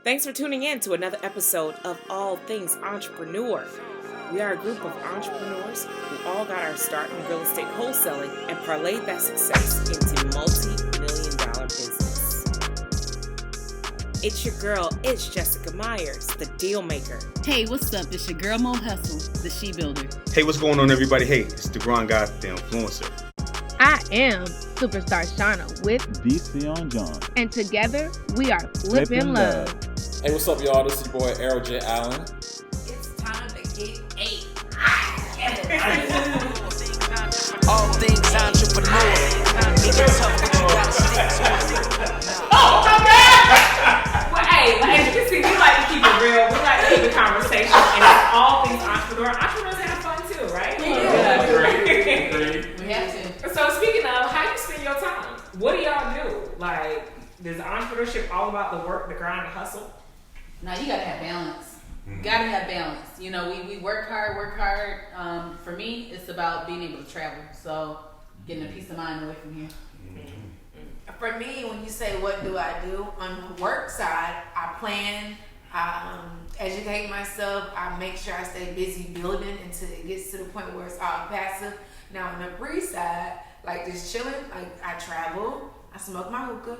Thanks for tuning in to another episode of All Things Entrepreneur. We are a group of entrepreneurs who all got our start in real estate wholesaling and parlayed that success into multi-million-dollar business. It's your girl, it's Jessica Myers, the deal maker. Hey, what's up? It's your girl Mo Hustle, the she builder. Hey, what's going on, everybody? Hey, it's the Grand Guy, the influencer. I am Superstar Shauna with DC on John. And together we are Flippin' Love. Hey, what's up, y'all? This is your boy Errol J. Allen. It's time to get ate. All things entrepreneur. It gets tough, but you gotta stick to it. Oh, my God! Well, hey, as you can see, we like to keep it real. We like to keep the conversation, and it's all things entrepreneur. Entrepreneurs have fun too, right? We do. Yeah. We have to. So speaking of, how do you spend your time? What do y'all do? Like, is entrepreneurship all about the work, the grind, the hustle? Now you gotta have balance. Gotta have balance. You know, we work hard. For me, it's about being able to travel. So getting a peace of mind away from here. For me, when you say what do I do, on the work side, I plan, educate myself, I make sure I stay busy building until it gets to the point where it's all passive. Now on the free side, like just chilling, like I travel, I smoke my hookah,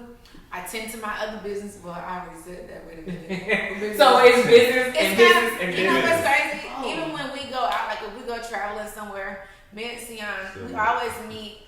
I tend to my other business. Well, I already said that. Wait a minute. So it's business and business and business. You know what's crazy? Even when we go out, like if we go traveling somewhere, me and Sion, we always meet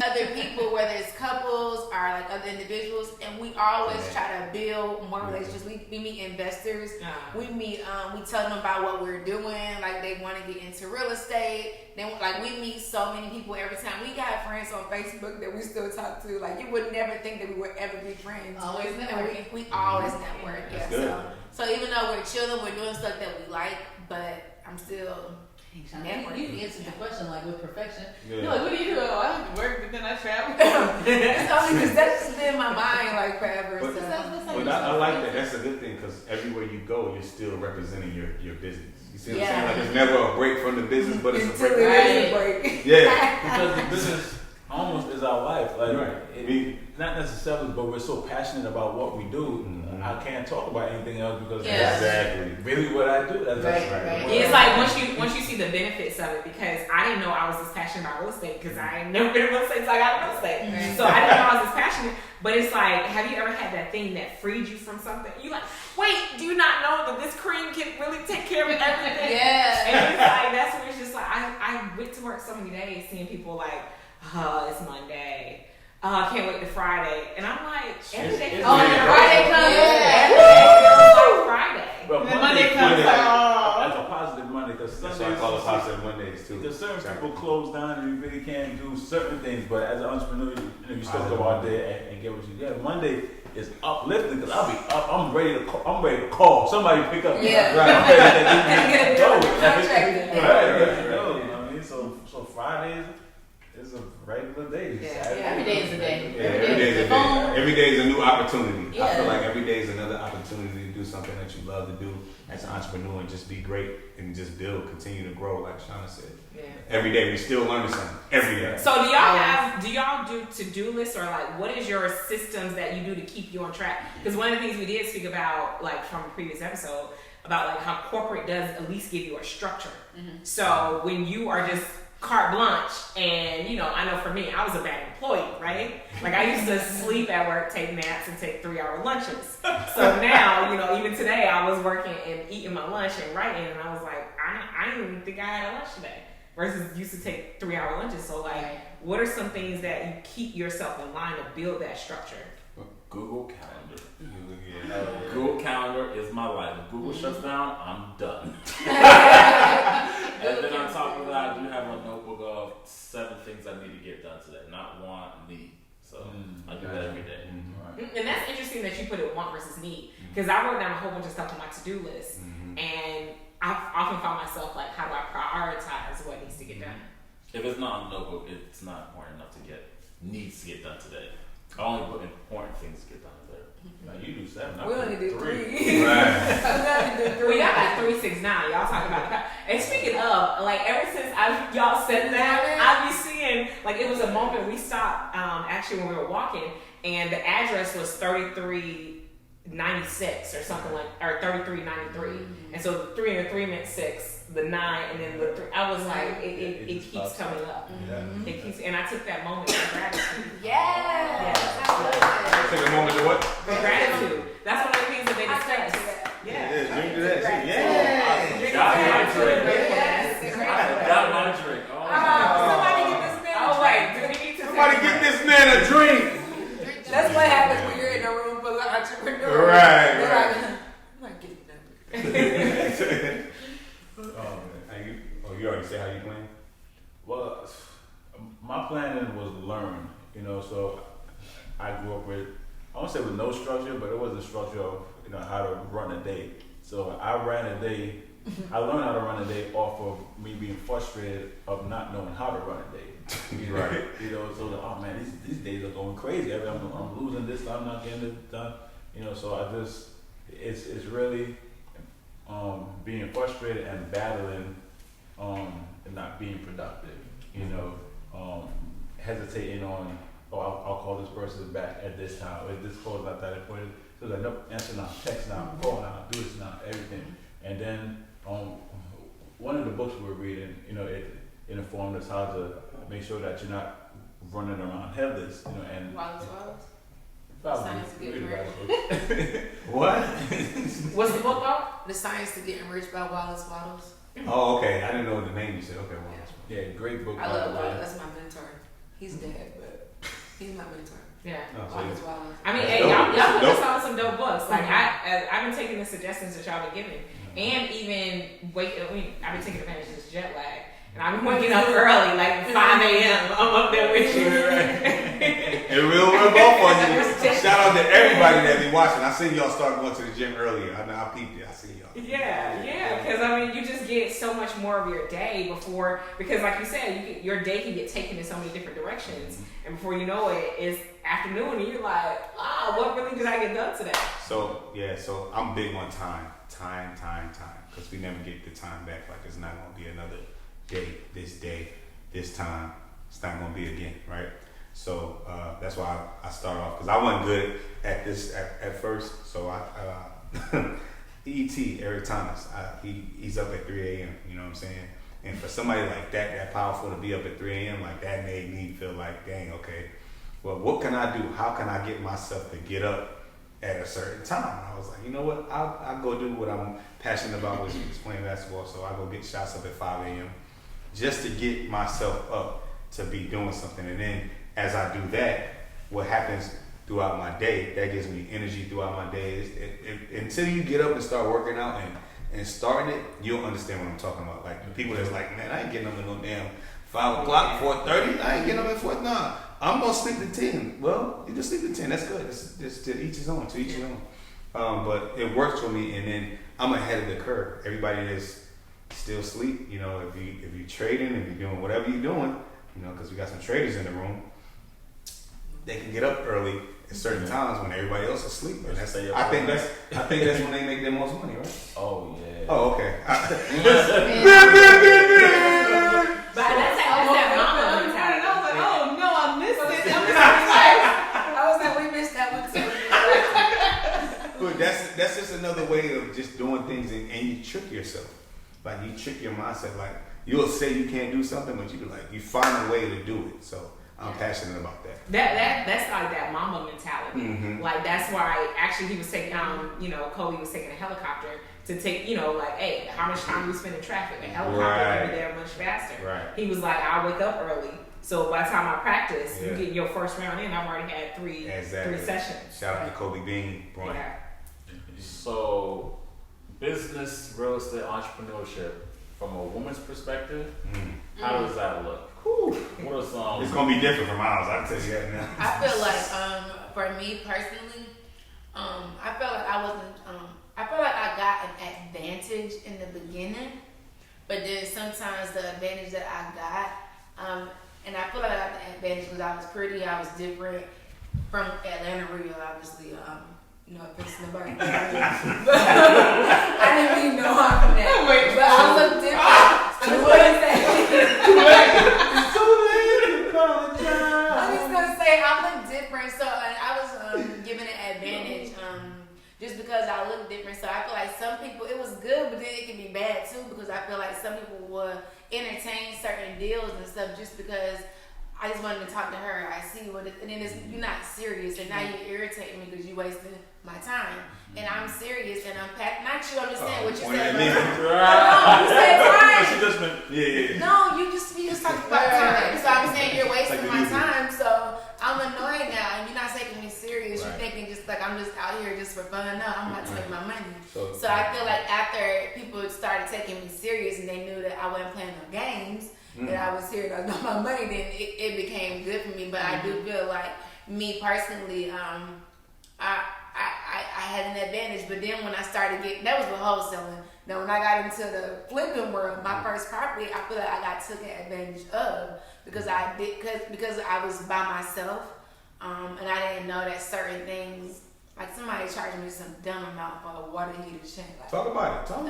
other people, whether it's couples or like other individuals, and we always try to build more relationships. We meet investors. We meet, we tell them about what we're doing. Like they want to get into real estate. We meet so many people every time. We got friends on Facebook that we still talk to. Like you would never think that we would ever be friends. Always network. We always network. Yeah. So even though we're chilling, we're doing stuff that we like, but I'm still. You answered the question like with perfection. You're like, what do you do? Oh, I have to work, but then I travel. It's only because that's just been in my mind like forever. But I like that. That's a good thing because everywhere you go, you're still representing your business. You see what I'm saying? Like it's never a break from the business, but it's a break. It's a break. Yeah. Because the business almost is our life. Like, not necessarily, but we're so passionate about what we do. I can't talk about anything else because that's exactly really what I do. That's right. It's like once you see the benefits of it, because I didn't know I was this passionate about real estate because I ain't never been in real estate until I got in real estate. So I didn't know I was this passionate. But it's like, have you ever had that thing that freed you from something? You like, wait, do you not know that this cream can really take care of everything? Yeah. And it's like that's when it's just like I went to work so many days seeing people like, it's Monday. I can't wait to Friday. And I'm like, every day. Friday comes. Every day feels like Friday. But Monday comes like, that's a positive Monday because That's why I call it positive Mondays too. Because certain people close down and you really can't do certain things. But as an entrepreneur, you still go out there and get what you get. Monday is uplifting because I'll be up. I'm ready to call. Somebody pick up. Yeah. Right. I'm ready to go. Right. I mean, so Fridays. It's a regular day. Every day is a day. Every day is a new opportunity. I feel like every day is another opportunity to do something that you love to do as an entrepreneur and just be great and just build, continue to grow, like Shauna said. Yeah. Every day we still learning something. Every day. So do y'all do to-do lists or like what is your systems that you do to keep you on track? Because one of the things we did speak about like from a previous episode about like how corporate does at least give you a structure. So when you are just carte blanche, and you know, I know for me, I was a bad employee, right? Like I used to sleep at work, take naps, and take 3-hour lunches. So now, you know, even today, I was working and eating my lunch and writing, and I was like, I didn't even think I had a lunch today. Versus used to take 3-hour lunches. So like, what are some things that you keep yourself in line to build that structure? Google Calendar. Google Calendar is my life. If Google shuts down, I'm done. And then on top of that, I do have a notebook of 7 things I need to get done today. Not want, need. So I do that every day. And that's interesting that you put it want versus need. Because I wrote down a whole bunch of stuff on my to-do list. And I often find myself like, how do I prioritize what needs to get done? If it's not on the notebook, it's not important enough to needs to get done today. I only put important things to get done today. Now you do 7. We only do 3. Right. Well, y'all got 3, 6, 9. Y'all talking about the. And speaking of, like ever since y'all said that, I be seeing like it was a moment we stopped actually when we were walking, and the address was 33 96 or something like, or 3393. And so the 3 and the 3 meant 6, the 9, and then the 3. I was like, it keeps coming up. It keeps, and I took that moment of gratitude. Yes. Take a moment to what? For gratitude. That's one of the things that they discuss. Yeah. Drink to that shit. Yeah. Got my drink. Yes. Got my drink. Somebody get this man a drink. Somebody get this man a drink. That's what happens when you're in a room full of entrepreneurs. Right. I'm not getting that. You already said how you plan? Well, my planning was learn, so I grew up with, I won't say with no structure, but it was a structure of, how to run a day. So I ran a day, I learned how to run a day off of me being frustrated of not knowing how to run a day. Right. So oh man, these days are going crazy. I'm losing this, I'm not getting this done. So I just, it's really being frustrated and battling and not being productive, hesitating on, I'll call this person back at this time, if this call is not that important, so like, nope, answer now, text now, call now, do this now, everything. And then one of the books we were reading, it informed us how to make sure that you're not running around headless, and Wallace. probably Science to get read rich. What? What's the book called? The Science to Getting Rich by Wallace Waddles. Oh, okay. I didn't know the name you said. Okay, well. Yeah, great book. I love Wallace. That's my mentor. He's dead, but he's my mentor. Yeah. Wallace Waddles. I mean, That's hey, dope. y'all That's put dope. us on some dope books. Like I've been taking the suggestions that y'all been giving, and even I've been taking advantage of this jet lag, and I've been waking up early, like 5 a.m. I'm up there with you. It will rub off on you. Shout out to everybody that be watching. I seen y'all start going to the gym earlier. I peeped it. I see y'all. Yeah, because you just get so much more of your day because like you said, your day can get taken in so many different directions, and before you know it, it's afternoon, and you're like, what really did I get done today? So I'm big on time, because we never get the time back. Like it's not gonna be another day, this time. It's not gonna be again, right? So that's why I start off, because I wasn't good at this at first. So I E.T. Eric Thomas, he's up at 3 a.m. You know what I'm saying? And for somebody like that powerful to be up at 3 a.m., like that made me feel like, dang, okay, well, what can I do? How can I get myself to get up at a certain time? And I was like, you know what? I'll go do what I'm passionate about, which is playing basketball. So I go get shots up at 5 a.m. just to get myself up to be doing something. And then as I do that, what happens throughout my day, that gives me energy throughout my days. Until you get up and start working out and starting it, you'll understand what I'm talking about. Like the people that's like, man, I ain't getting up at no damn 5 o'clock, 4:30. I ain't getting up at 4. Nah, I'm gonna sleep at 10. Well, you just sleep at 10. That's good. It's to each his own. To each his own. But it works for me, and then I'm ahead of the curve. Everybody is still asleep. If you trading, if you're doing whatever you're doing, because we got some traders in the room. They can get up early at certain times when everybody else is asleep. And I think that's when they make their most money, right? Oh yeah. Oh, okay. But that's that mama mentality. I was like, oh no, I missed it. I was like, we missed that one too. But that's just another way of just doing things, and you trick yourself. Like you trick your mindset. Like you'll say you can't do something, but you find a way to do it. So I'm passionate about that. That's like that mama mentality. Mm-hmm. Like that's why actually he was taking Kobe was taking a helicopter to take, like, hey, how much time do we spend in traffic? A helicopter can be there much faster. Right. He was like, I wake up early. So by the time I practice, you get your first round in, I've already had three sessions. Shout out to Kobe Bean, Brian. Yeah. So business, real estate, entrepreneurship, from a woman's perspective, how does that look? What are some? It's gonna be different from ours. I can tell you that now. I feel like, for me personally, I felt like I got an advantage in the beginning, but then sometimes the advantage that I got, and I feel like I got the advantage because I was pretty, I was different from Atlanta, Rio, obviously. If it's nobody, but I didn't really know how from that. But I look different. I'm just gonna say I look different, so I was given an advantage different. So I feel like some people, it was good, but then it can be bad too, because I feel like some people will entertain certain deals and stuff just because I just wanted to talk to her. I see what it, and then you're not serious, and now you irritate me because you wasted my time. And I'm serious, and I'm not you understand what you said. No, you said time. She just been, No, you just talking about time. So I'm saying you're wasting my time. So I'm annoyed now, and you're not taking me serious. You're thinking just like I'm just out here just for fun. No, I'm about to make my money. So I feel like after people started taking me serious, and they knew that I wasn't playing no games, that I was here to got my money, then it became good for me. But I do feel like me personally, I had an advantage, but then when I started getting, that was the wholesaling. Now when I got into the flipping world, my first property, I feel like I got taken advantage of because I was by myself, and I didn't know that certain things, like somebody charged me some dumb amount for a water heater check. Like, Talk about it. You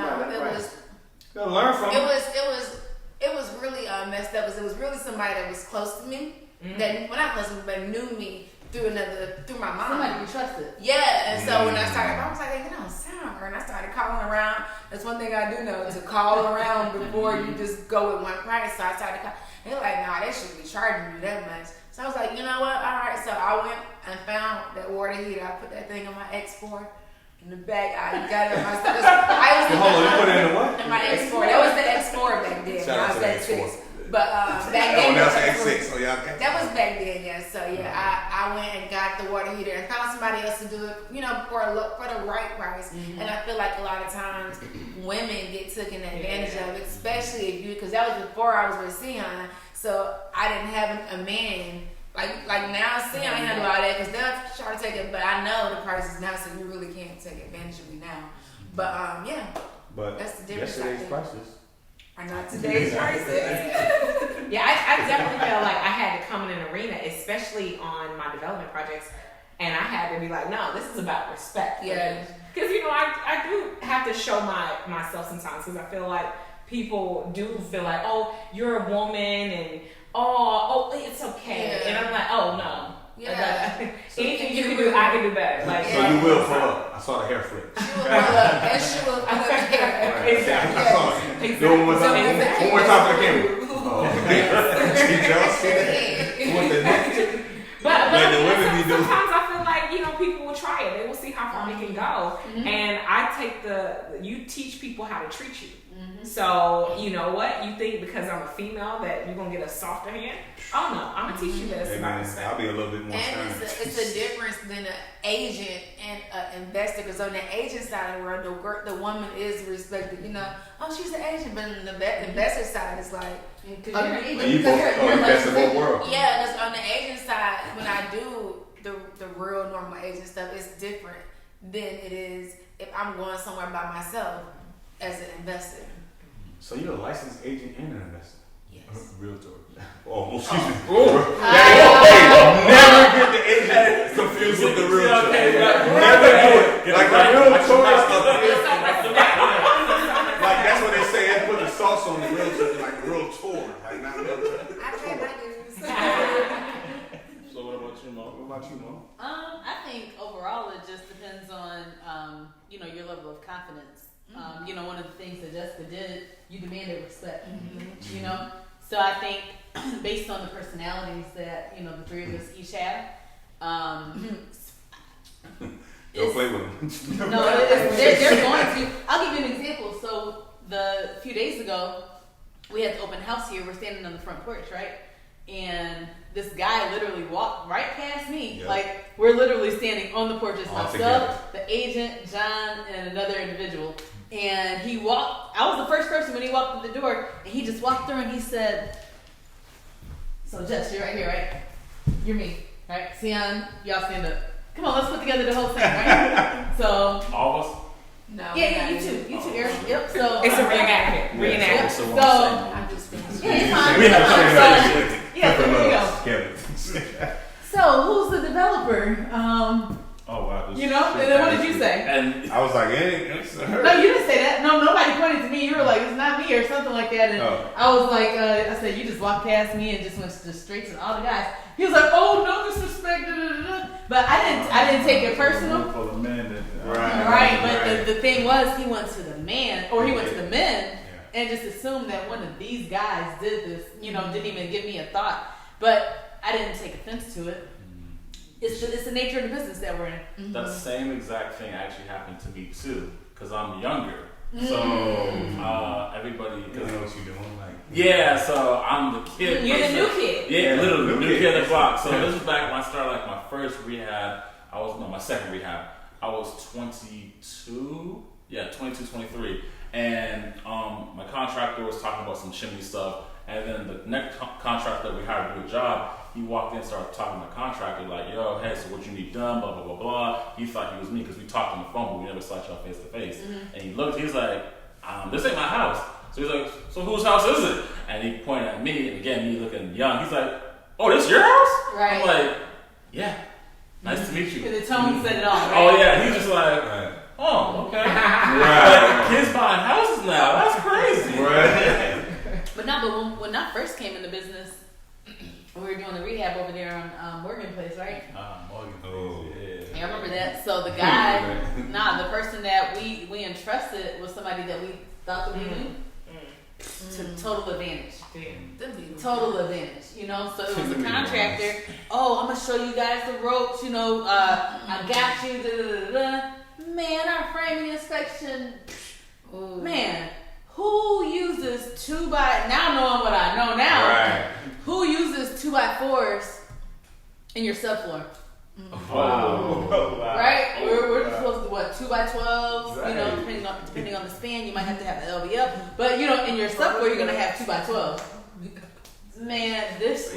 gotta learn from it. It was really messed up because it was really somebody that was close to me, that well, not close to me, but knew me through my mom. Somebody you trusted. Yeah, and so when I started, I was like, hey, sound her, and I started calling around. That's one thing I do know, to call around before you just go with one price. So I started calling. They're like, nah, they shouldn't be charging you that much. So I was like, you know what? All right. So I went and found that water heater. I put that thing in my X4. In the back, I got it on my stuff. Hold on, you put it in the what? In my X4. That was the X4 back then. Shout out to the X6. X4. But back then, that was X6. So y'all can. That was back then, yeah. So yeah, I went and got the water heater and found somebody else to do it, for the right price. And I feel like a lot of times women get taken advantage of, especially if you, because that was before I was with Sion, so I didn't have a man. Like now, Sion handle all that because they'll try to take it, but I know the prices now, so you really can't take advantage of me now. But yeah, but that's the difference. Yesterday's prices are not today's prices. Yeah, I definitely felt like I had to come in an arena, especially on my development projects, and I had to be like, no, this is about respect. Yeah. Because, I do have to show myself sometimes because I feel like people do feel like, oh, you're a woman and, oh, it's okay. Yeah. And I'm like, oh, no. Yeah. Anything you can do, I can do better. Like, so you will pull up. I saw the hair flip. She will pull up, and she will pull up the hair. Exactly. I saw it. Exactly. Do it one more time for the camera. She jealous. But the women be doing. Sometimes I feel like, people will try it. They will see how far they can go. And I take you teach people how to treat you. So, you know what? You think because I'm a female that you're going to get a softer hand? Oh, no. I'm going to teach you this about respect. I'll be a little bit more stern. And it's a difference than an agent and an investor. Because on the agent side of the world, the woman is respected. Oh, she's an agent. But on the investor side, it's like... Because you're an agent. You invest in both worlds. Yeah, because on the agent side, when I do the real normal agent stuff, it's different than it is if I'm going somewhere by myself as an investor. So you're a licensed agent and an investor? Yes. Realtor. Oh, excuse me. Never get the agent confused with the realtor. Never do it. Like the realtor like that's what they say. They put the sauce on the realtor, like the realtor, like not realtor. I pay my dues. So what about you, Mo? What about you, Mo? I think overall it just depends on your level of confidence. One of the things that Jessica did, you demanded respect. So I think based on the personalities that the three of us each have, Don't play with them. No, they're going to. I'll give you an example. So a few days ago, we had the open house here. We're standing on the front porch, right? And this guy literally walked right past me. Yep. Like, we're literally standing on the porch. It's All myself, together. the agent, John, and another individual. And he walked, I was the first person when he walked through the door, and he just walked through and he said, so Jess, you're right here, right? You're me, right? Sion, y'all stand up. Come on, let's put together the whole thing, right? So. All of us? No. Yeah, you too, Eric. Yep, so. It's a reenactment. Yep, So so. what I'm I'm just finished. Yeah, it's fine. We have to Yeah, so there you go. Kevin. So, who's the developer? Oh wow. And then what did you say? And I was like, it's her. No, you didn't say that. No, nobody pointed to me. You were like, it's not me or something like that. And I was like, I said, you just walked past me and just went straight to all the guys. He was like, oh, no disrespect. Da, da, da, da. But I didn't take it personal. For the men, Right. But the thing was, he went to the men, or he went to the men, and just assumed that one of these guys did this. You know, didn't even give me a thought. But I didn't take offense to it. It's the nature of the business that we're in. Mm-hmm. That same exact thing actually happened to me too, because I'm younger. So everybody, you know what you're doing, like so I'm the kid. You're the new kid. Yeah, literally new kid on the block. So this is back when I started like my first rehab. My second rehab. I was 22. Yeah, 22, 23, and my contractor was talking about some chimney stuff, and then the next contractor that we hired to do a job, he walked in and started talking to the contractor like, yo, hey, so what you need done, blah, blah, blah, blah. He thought he was me because we talked on the phone, but we never saw each other face to face. And he looked, he's like, this ain't my house. So he's like, so whose house is it? And he pointed at me, and again, me looking young, he's like, oh, this your house? Right. I'm like, yeah, nice to meet you. The tone said it all, right? Oh, yeah, he's just like, oh, okay. Like, kids buying houses now, that's crazy. Right. But when I first came into business, we were doing the rehab over there on Morgan Place, right? Morgan Place, Oh. Yeah, I remember that. So the guy, the person that we entrusted was somebody that we thought that we knew. To total advantage. Total advantage, you know. So it was a contractor. Oh, I'm gonna show you guys the ropes. You know, I got you. Da, da, da, da. Man, our framing inspection. Man, who uses 2x? Now knowing what I know now, Right. who uses 2x4s in your subfloor? Wow. Right? We're supposed to do what, 2x12s, you know, depending on the span, you might have to have the LVL. But you know, in your subfloor you're gonna have 2x12. Man,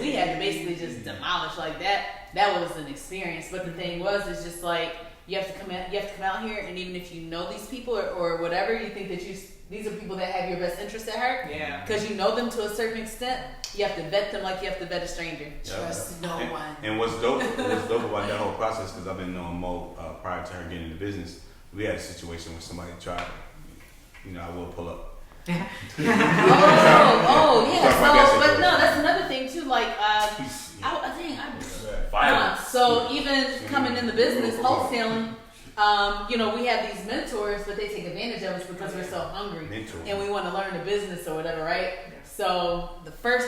we had to basically just demolish like that. That was an experience. But the thing was, it's just like you have to come out here, and even if you know these people or whatever, you think that these are people that have your best interest at heart. Yeah. Because you know them to a certain extent, you have to vet them like you have to vet a stranger. Trust no one. And what's dope about that whole process, because I've been knowing Mo prior to her getting into business, we had a situation where somebody tried, I will pull up. Yeah. So, but no, that's another thing too. Like, so even coming in the business, wholesaling, we have these mentors, but they take advantage of us because we're so hungry and we want to learn the business or whatever, right? So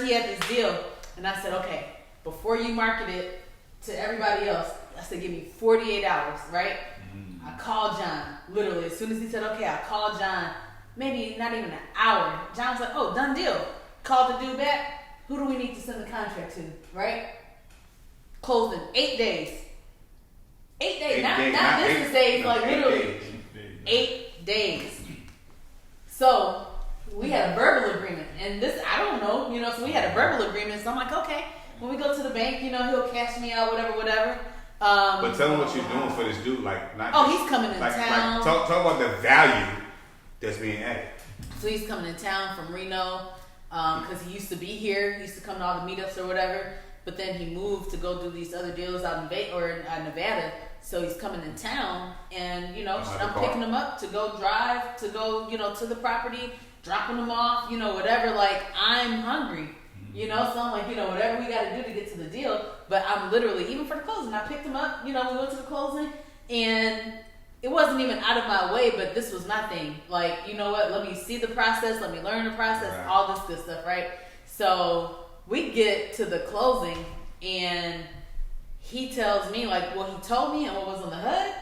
he had this deal, and I said, okay, before you market it to everybody else, I said, give me 48 hours, right? I called John, literally, as soon as he said, okay, I called John, maybe not even an hour. John was like, oh, done deal. Called the dude back, who do we need to send the contract to, right? Closed in 8 days. 8 days, not business days, like literally 8 days. So we had a verbal agreement, and this, I don't know, so we had a verbal agreement, so I'm like, okay, when we go to the bank, he'll cash me out, whatever. But tell him what you're doing for this dude, he's coming in town. Talk about the value that's being added. So he's coming in town from Reno, because he used to be here, he used to come to all the meetups or whatever, but then he moved to go do these other deals out in Nevada. So he's coming in town, and I'm picking him up to go drive, to go, to the property, dropping him off, whatever. Like, I'm hungry, so I'm like, whatever we got to do to get to the deal. But I'm literally, even for the closing, I picked him up. We went to the closing, and it wasn't even out of my way. But this was my thing. Like, you know what? Let me see the process. Let me learn the process. Right. All this good stuff, right? So we get to the closing, and he tells me, like, what he told me and what was on the HUD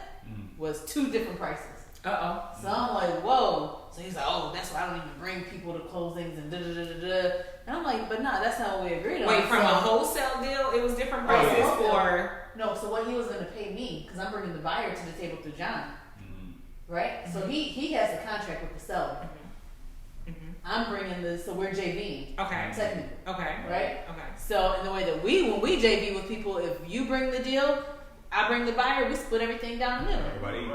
was 2 different prices. Uh-oh. So I'm like, whoa. So he's like, oh, that's why I don't even bring people to closings and da-da-da-da-da. And I'm like, but nah, that's not what we agreed on. Wait, from a wholesale deal, it was different prices or? No, so what he was going to pay me, because I'm bringing the buyer to the table through John. Right? So he has a contract with the seller. I'm bringing so we're JVing. Okay. Technically. Okay. Right? Okay. So in the way that when we JV with people, if you bring the deal, I bring the buyer, we split everything down the middle. Everybody.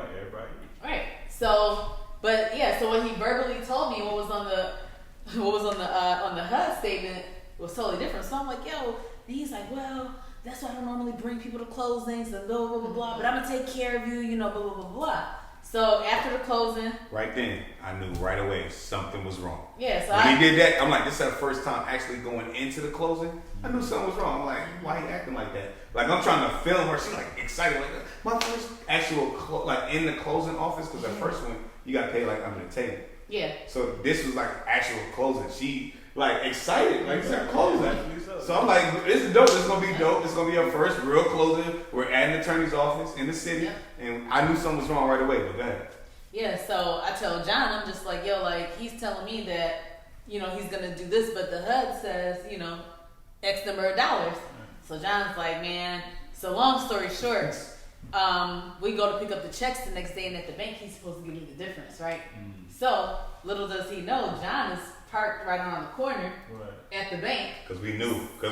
Right. So, but yeah, so when he verbally told me what was on the HUD statement was totally different. So I'm like, yo, and he's like, well, that's why I don't normally bring people to closings and blah blah blah blah. But I'm gonna take care of you, blah blah blah blah. So after the closing, right then, I knew right away something was wrong. Yeah, so when he did that, I'm like, this is the first time actually going into the closing. I knew something was wrong. I'm like, why he acting like that? Like, I'm trying to film her. She's like excited, like my first actual like in the closing office, because the first one you got to pay like under the table. Yeah. So this was like actual closing. She like excited, like it's closing. So I'm like, this is dope. This is gonna be dope. It's gonna be our first real closing. We're at an attorney's office in the city, and I knew something was wrong right away. But go ahead. Yeah. So I tell John, I'm just like, yo, like he's telling me that he's gonna do this, but the HUD says X number of dollars. So John's like, man. So long story short, we go to pick up the checks the next day, and at the bank he's supposed to give me the difference, right? So little does he know, John is parked right around the corner at the bank. Because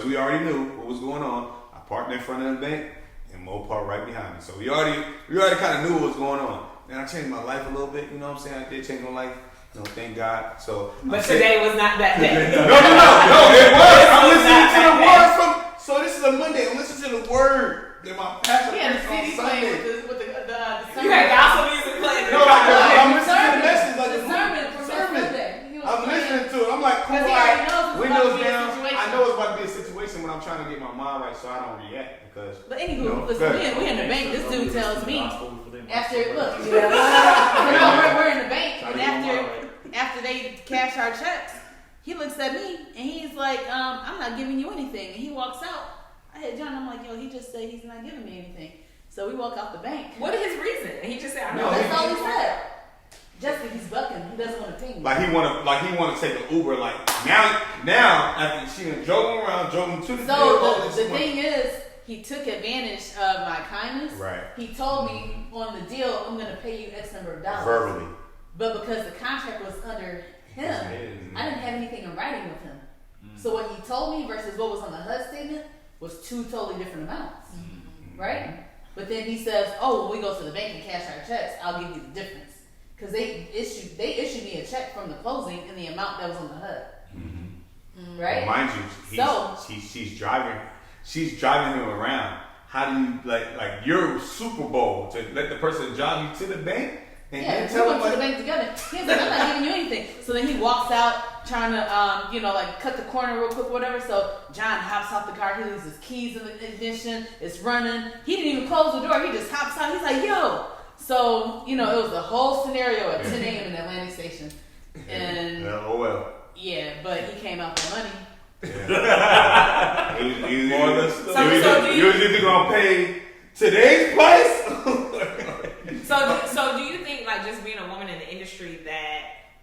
we already knew what was going on. I parked in front of the bank, and Mo parked right behind me. So we already kind of knew what was going on. And I changed my life a little bit. You know what I'm saying? I did change my life. Thank God. So, but today was not that day. No, it was. I'm listening to the word from. So this is a Monday. I'm listening to the word that my pastor preached on Sunday. With the you had gospel music playing. No, I'm listening to the message like the sermon from Sunday. I'm listening to it. I'm like, cool, windows down. I know it's about to be a situation when I'm trying to get my mind right, so I don't react because. But anywho, listen, we in the bank. This dude tells me after we're in the bank, and after they cash our checks, he looks at me and he's like, I'm not giving you anything, and he walks out. I hit John. I'm like, yo, he just said he's not giving me anything. So we walk out the bank. What is his reason? And he just said, that's all he said. Just because he's bucking, he doesn't want to pay me. Like he want to take an Uber. Like now after she drove him around, drove him to the. So the thing is, he took advantage of my kindness. Right. He told me on the deal, I'm going to pay you X number of dollars. Verbally. But because the contract was under him, I didn't have anything in writing with him. So what he told me versus what was on the HUD statement was two totally different amounts. Right? But then he says, when we go to the bank and cash our checks, I'll give you the difference. Because they issued me a check from the closing in the amount that was on the HUD. Right? Well, mind you, she's driving him around. How do you like your Super Bowl to let the person drive you to the bank? And then we went to the bank together. He's like, I'm not giving you anything. So then he walks out trying to, cut the corner real quick, whatever. So John hops out the car. He leaves his keys in the ignition. It's running. He didn't even close the door. He just hops out. He's like, yo. So, it was the whole scenario at 10 a.m. in Atlantic Station. And yeah, but he came out with money. Yeah. You was either gonna pay today's price. So do you think, like, just being a woman in the industry that,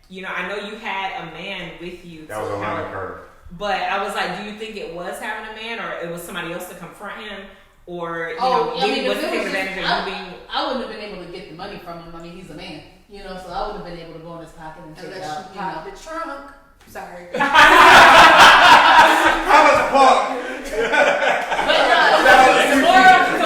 I know you had a man with you. That was a learning curve. But I was like, do you think it was having a man, or it was somebody else to confront him, or what's the advantage of you being? I wouldn't have been able to get the money from him. I mean, he's a man, so I would have been able to go in his pocket and take it out. Pop the trunk. Sorry. The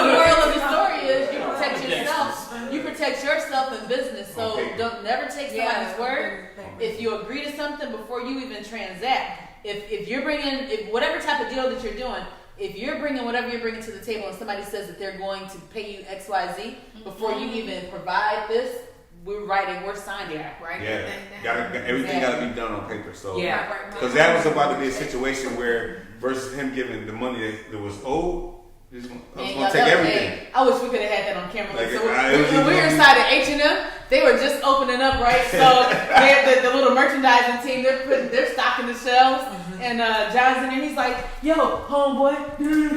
moral of the story is you protect yourself. You protect yourself in business. So don't never take somebody's word. If you agree to something before you even transact, if you're bringing whatever type of deal that you're doing, if you're bringing whatever you're bringing to the table and somebody says that they're going to pay you XYZ before you even provide this, we're signing, right? Yeah, everything got to be done on paper. So because that was about to be a situation where versus him giving the money that was owed, I was gonna take everything. Hey, I wish we could have had that on camera. Like, so when we were inside of H&M, they were just opening up, right? So they had the little merchandising team. They're stocking the shelves, and John's in there. He's like, "Yo, homeboy." He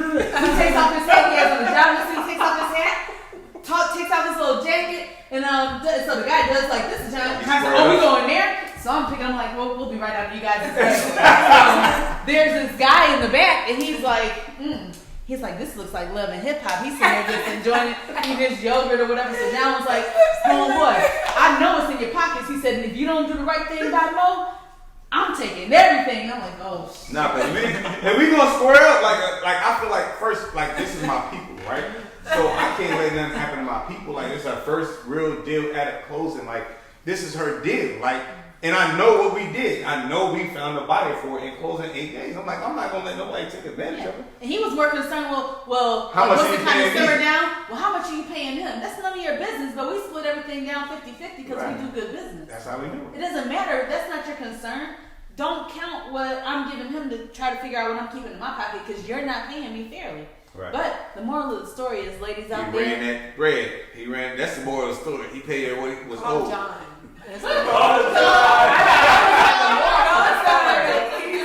takes off his hat. He has on the jogging suit. Takes off his hat. Takes off his little jacket, and so the guy does like this. John, we going there? So I'm like, well, we'll be right after you guys. There's this guy in the back, and he's like, this looks like love and hip hop. He's sitting there just enjoying it, eating his yogurt or whatever. So now it's like, homeboy, I know it's in your pockets. He said, and if you don't do the right thing by Mo, I'm taking everything. I'm like, oh shit. Nah, but if we gonna square up, like I feel like first, like this is my people, right? So I can't let nothing happen to my people. Like it's our first real deal at a closing. Like this is her deal. Like, and I know what we did. I know we found a body for it and closed in 8 days. I'm like, I'm not gonna let nobody take advantage of it. And he was more concerned, well, how much what's are the you kind of paying simmer me? down? Well, how much are you paying him? That's none of your business, but we split everything down 50-50 because Right. we do good business. That's how we do It it. doesn't matter. That's not your concern. Don't count what I'm giving him to try to figure out what I'm keeping in my pocket because you're not paying me fairly. Right. But the moral of the story is, ladies out He ran there. that bread. He ran. That's the moral of the story. He paid her what it was Oh, owed. John. That's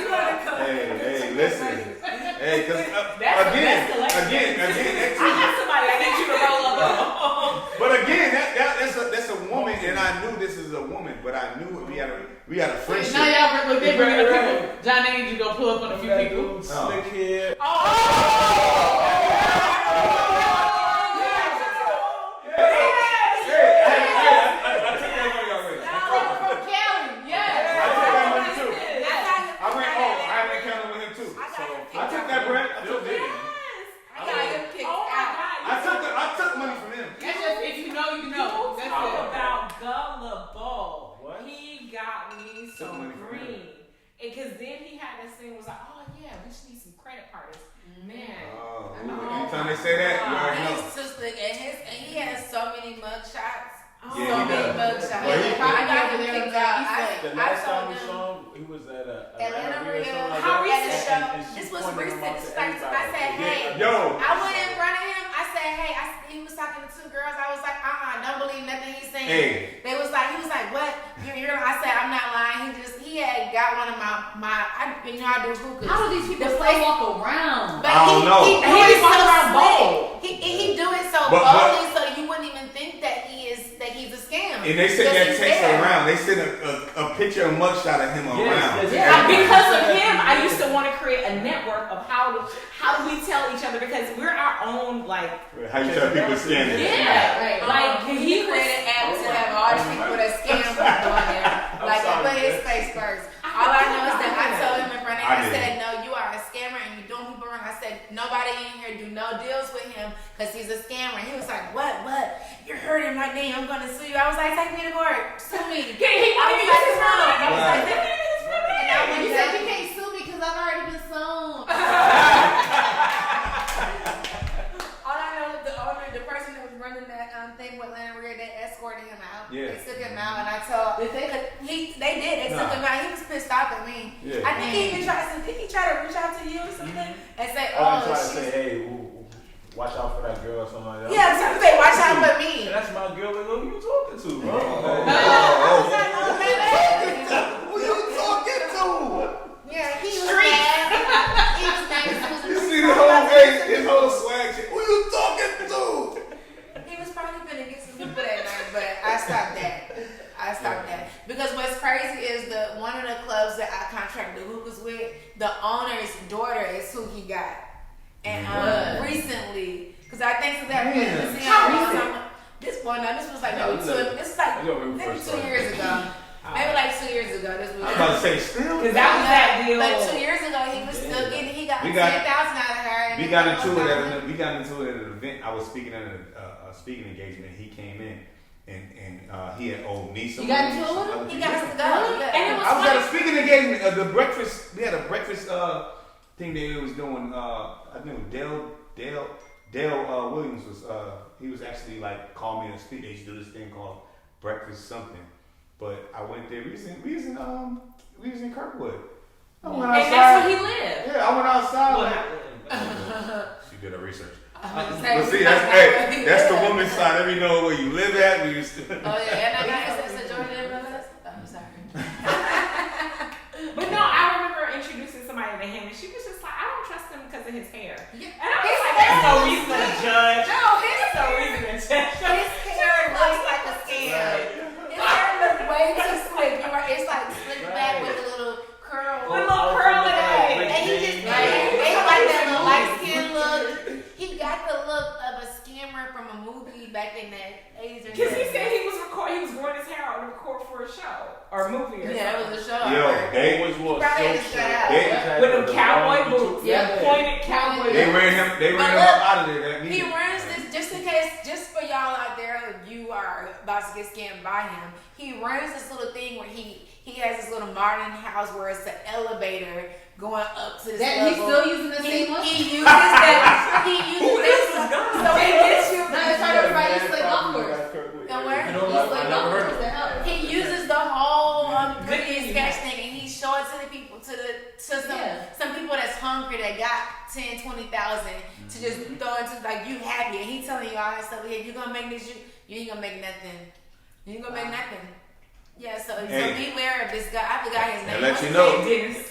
Hey, listen. Hey, because again, that I have somebody I need you to roll up on. But again, that's a woman, and I knew this is a woman, but I knew we had a friendship. Now y'all look different than people. John, they need you to go pull up on a few people. Slick hair. I took money from him. That's just, if you know, you know. That's Talk it. about gullible. What? He got me so Took money from green. Because then he had this thing was like, oh yeah, we just need some credit parties. Man. Oh, anytime they say that, you already know. He's too slick, and he has so many mug shots. Oh, Yeah, So he many does. mug shots. Well, he- I got him picked out. The I last time told we him. saw him, he was at a Atlanta Real or Real. something like How that. At the show. And she This was pointed him recent. out This to was like, I said, hey. Yo. I went in front of him. I said, hey. He was talking to 2 girls. I was like, don't believe nothing he's saying. Hey. He was like, what? I said, I'm not lying. He had got one of my I do hookahs. How do these people The still place- walk around? But I don't know. He do He it walk so around bold. slick. He do it so But- boldly, so you wouldn't even think that he's a scam. And they sent Because that he's text there. around. They sent a picture, a mugshot of him around. Because of him, I used to want to create a network of how do we tell each other because we're our own like How you tell people scamming? yeah, like He created an app to have all the people that scam people on there. Like, I put his face first. All I know is that I told him in front of him, I said, no, you are a scammer and you're doing people wrong. I said, nobody in here do no deals with him because he's a scammer. He was like, what? You're hurting my name. I'm going to sue you. I was like, take me to court. Sue me. he wanted to use his phone. I was like, take me to his phone. And I went You down. said you can't sue me because I've already been sued. All I know is the owner, the person that was running that thing with Land Rear, they escorted him out. Yeah. They took him out, and I told they did. They took him out. He was pissed off at me. Yeah. I think he even tried to. Did he try to reach out to you or something and say, I "Oh, try to she's." say, hey, watch out for that girl or something like that. Yeah, so they watch out for me. And that's my girl. Like, who you talking to, bro? Who you talking to? Yeah, he was mad. He was mad. You see the whole face, his whole swag shit. Who you talking to? He was probably gonna get some people that night, but I stopped that. Because what's crazy is one of the clubs that I contracted the hookahs with, the owner's daughter is who he got. And recently, because I think that this was like maybe 2 years ago. Maybe like 2 years ago. This was I was about to say still. Because that was that deal. like 2 years ago, he was still getting. He got We 10,000 got- out of her. We got into it at an event. I was speaking at a speaking engagement. He came in and he had owed me some. You got money, into it with some him? other He people. got to go. Yeah. And it was I was at a speaking engagement. The breakfast. We had a breakfast thing that they was doing. I think it was Dale Williams was. He was actually like called me to speak. They used to do this thing called breakfast something. But I went there. We was in Kirkwood. I went And outside. that's where he lived. Yeah, I went outside. Well, like, she did her research. But But see, that's the woman's side. Let me know where you live at. Where you still. Oh yeah, and I got a Jordan brothers. I'm sorry. But no, I remember introducing somebody to him, and she was just like, I don't trust him because of his hair. Yeah. And I was like, there's no reason to judge. No, There's no reason to judge. his hair looks like a scam. His hair looks way too slick. You're right. It's like slick back with a little curl. With a little curl in it. And he just they like that little light skin look. He got the look of a scammer from a movie back in the 80s or 90s. Because he said he was growing his hair out to record for a show or a movie or Yeah, that something. was a show. Yo, they always wore Probably silk had to shirt. shut out. They- With them cowboy boots. Yeah. Pointed cowboy They boots. ran him. They ran him look, up out of there. That He meeting. runs this just in case, just for y'all out there, you are about about to get scammed by him. He runs this little thing where he has this little modern house where it's an elevator going up to this level. He's still using the same one? He uses that. He uses this. So he gets you. No, it's hard to write East Lake Golf Course. And where? East Lake Golf Course. He uses the whole good sketch thing, and he shows it to the people, to some people that's hungry that got 10, 20,000 to just throw into like you happy, and he telling you all that stuff. Yeah, you gonna make this. You ain't gonna make nothing. You ain't gonna make nothing. Yeah, so beware of this guy. I forgot his name. That let you know. Dennis.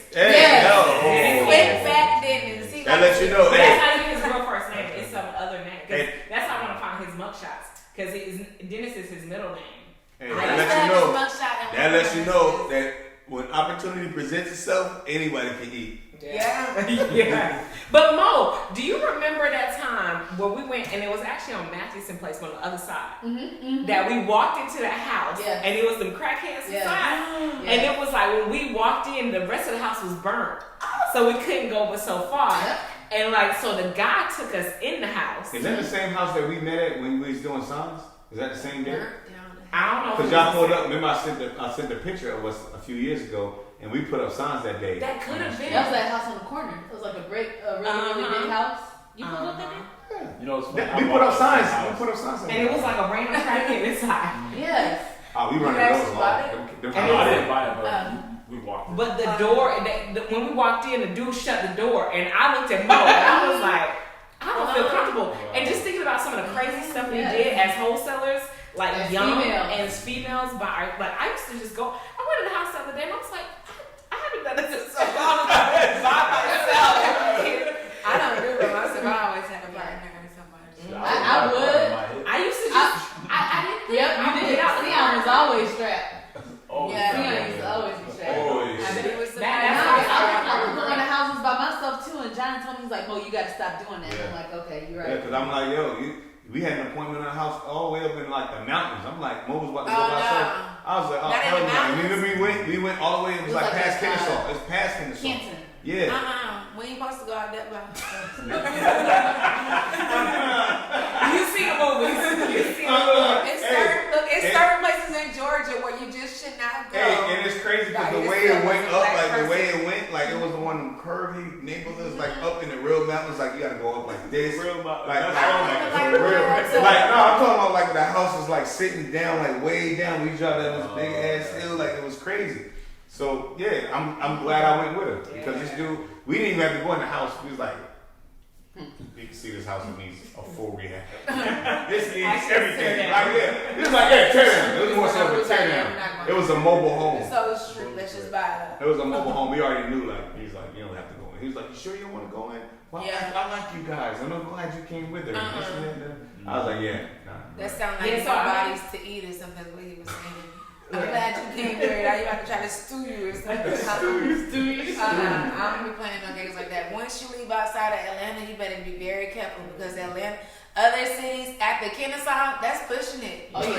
Quick back Dennis. That let you know. That's not even his real first name. It's some other name. That's how I want to find his mugshots. Because Dennis is his middle name. That lets you know that when opportunity presents itself, anybody can eat. Yeah. But Mo, do you remember that time where we went and it was actually on Mathewson Place on the other side that we walked into that house and it was them crackheads inside and it was like when we walked in the rest of the house was burnt so we couldn't go but so far and like so the guy took us in the house. Is that the same house that we met at when we was doing signs? Is that the same day? I don't know. Because y'all pulled up. Remember I sent the picture of us a few years ago. And we put up signs that day. That could have been. That was that house on the corner. It was like a really big house. You pulled up that day? Yeah. You know, it's funny. We put up signs. We put up signs. And it was like a random crackhead inside. Yes. Oh, we running those hard. I didn't buy it, but we walked in. But the door, when we walked in, the dude shut the door. And I looked at Mo and I was like, I don't feel comfortable. And just thinking about some of the crazy stuff we did as wholesalers, like as young and as females. But I used to just go, I went to the house the other day and I was like, I haven't done this in so long. By myself. I don't do it myself. I always have a partner or somebody. I would. I used to just. I didn't think. Yep, you did. Leon was always strapped. Yeah, Leon used to always be strapped. I mean, it was the I was going to houses by myself too, and John told me, he's like, "Mo, you got to stop doing that." I'm like, "Okay, you're right." Yeah, because I'm like, yo, we had an appointment in the house all the way up in like the mountains. I'm like, Mo was about to go by herself. I was like, oh, hell no. And we went all the way. It was like past Kennesaw. It's past Kennesaw. Canton. Yeah. We ain't supposed to go out that way. You see the movies. It's certain places in Georgia where you just should not go. Hey, and it's crazy because the way it went up, like the way it went, like it was the one curvy neighborhoods, like up in the real mountains, like you gotta go up like this. Real mountains. Like no, I'm talking about like the house is like sitting down, like way down. We dropped that was big ass hill, like it was crazy. So yeah, I'm glad I went with her because this dude, we didn't even have to go in the house. We was like, you can see this house needs a full rehab. This needs everything. Like this is like tear down. It was more so of a tear down. It was a mobile home. So it's true. Let's just buy it. It was a mobile home. We already knew. Like he's like, you don't have to go in. He was like, you sure you don't want to go in? Well, I like you guys. I'm glad you came with her. I was like, yeah. That sounds like somebody's to eat or something. What he was saying. I'm glad you came here. Now you have to try to stew you or something. Stew you. I don't be playing no games like that. Once you leave outside of Atlanta, you better be very careful because Atlanta, other cities after Kennesaw, that's pushing it. Oh yeah.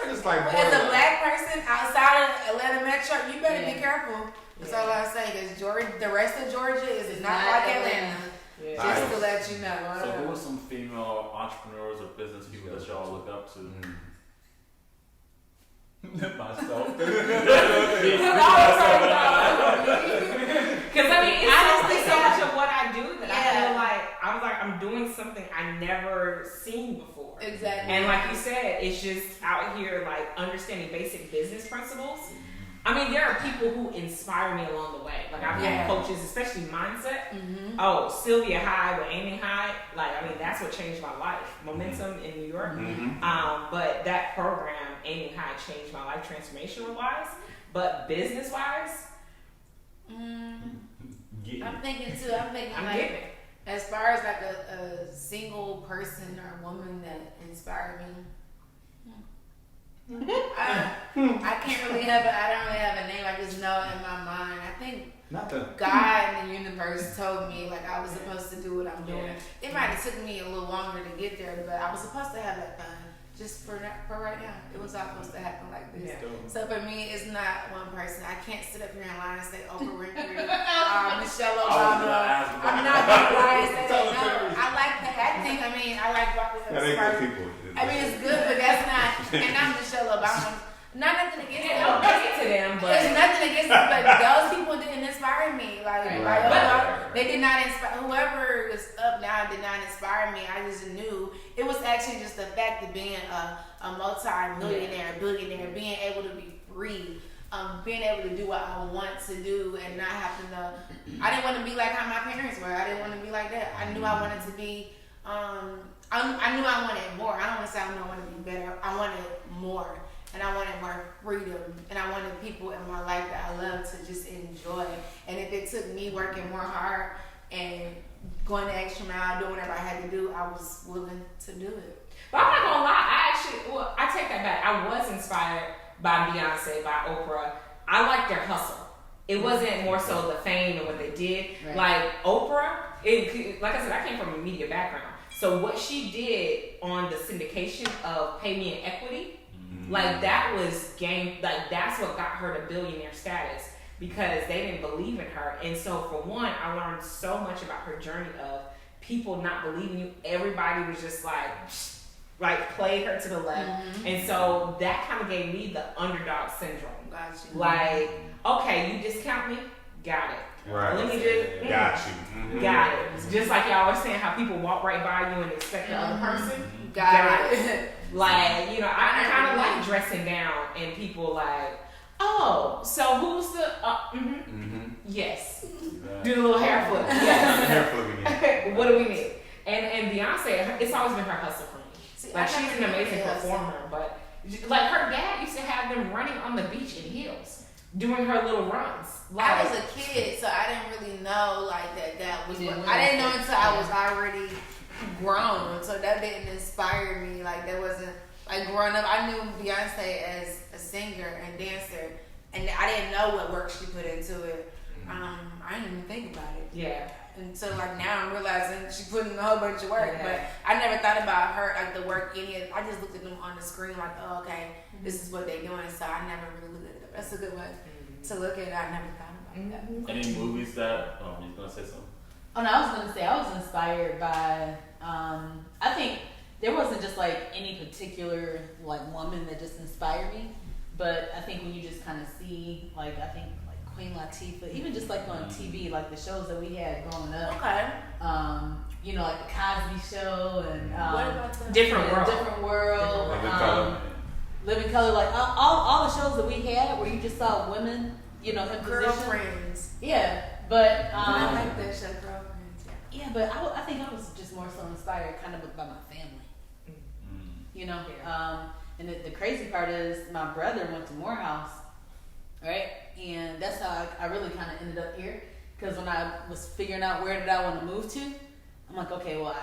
It's like as a black person outside of Atlanta Metro, you better be careful. That's all I say. Because the rest of Georgia is not like Atlanta. Just to let you know. So who are some female entrepreneurs or business people that y'all look up to? Myself. Because I mean, it's honestly so much of what I do that I feel like I'm doing something I never seen before. Exactly. And like you said, it's just out here like understanding basic business principles. I mean, there are people who inspire me along the way. Like I've had coaches, especially mindset. Oh, Sylvia High with Aiming High. Like, I mean, that's what changed my life. Momentum in New York. But that program, Aiming High, changed my life transformational wise. But business wise, I'm thinking too. I'm like, as far as like a single person or woman that inspired me. I can't really have I don't really have a name. I just know in my mind. I think God and the universe told me like I was supposed to do what I'm doing. It might have took me a little longer to get there, but I was supposed to have that done. Just for right now, it was all supposed to happen like this. So for me, it's not one person. I can't sit up here and lie and say Oprah Winfrey, Michelle Obama. I'm not gonna lie and say that. No, I like the acting. I mean, I like people. I mean, it's good, but that's not. And I'm Michelle Obama. Not nothing against them. Don't get to them, but there's nothing against them. But those people didn't inspire me. They did not inspire. Whoever is up now did not inspire me. I just knew it was actually just the fact of being a multi-millionaire, billionaire, being able to be free. Being able to do what I want to do and not having to. I didn't want to be like how my parents were. I didn't want to be like that. I knew I wanted to be. I knew I wanted more. I don't want to say I knew I wanted to be better. I wanted more. And I wanted more freedom. And I wanted people in my life that I love to just enjoy. And if it took me working more hard and going the extra mile, doing whatever I had to do, I was willing to do it. But I'm not gonna lie, I take that back. I was inspired by Beyonce, by Oprah. I liked their hustle. It wasn't more so the fame and what they did. Right. Like Oprah, like I said, I came from a media background. So what she did on the syndication of Pay Me in Equity, like that was that's what got her to billionaire status because they didn't believe in her. And so for one, I learned so much about her journey of people not believing you. Everybody was just like played her to the left. And so that kind of gave me the underdog syndrome. Gotcha. Like, okay, you discount me? Got it. Right. Let me just got you. Got it. It's just like y'all were saying how people walk right by you and expect the other person. Got it. Like, I kind of like dressing down and people like, oh, so who's the yes. Do the little hair flip. Yes. Hair flipping. What do we need? And Beyonce, it's always been her hustle for me. Like she's an amazing performer, but like her dad used to have them running on the beach in heels, doing her little runs. Like, I was a kid, so I didn't really know like that was what I didn't know until I was already grown. So that didn't inspire me. Like that wasn't like growing up. I knew Beyonce as a singer and dancer, and I didn't know what work she put into it. I didn't even think about it. Yeah. And so like now I'm realizing she put in a whole bunch of work, but I never thought about her like the work I just looked at them on the screen like, oh okay, this is what they're doing. So I never really looked at it. That's a good way to look at it. I never thought about that. Any movies that you gonna say something? Oh no, I was gonna say I was inspired by I think there wasn't just like any particular like woman that just inspired me, but I think when you just kind of see like Queen Latifah, even just like on TV, like the shows that we had growing up. Okay. Like the Cosby Show and what about the Different World, Living Color, like all the shows that we had where you just saw women, in Girlfriends. Yeah, but I like that show, Girlfriends. Yeah, but I think I was just more so inspired kind of by my family. And the crazy part is my brother went to Morehouse, right? And that's how I really kind of ended up here. Because when I was figuring out where did I want to move to, I'm like, okay, well,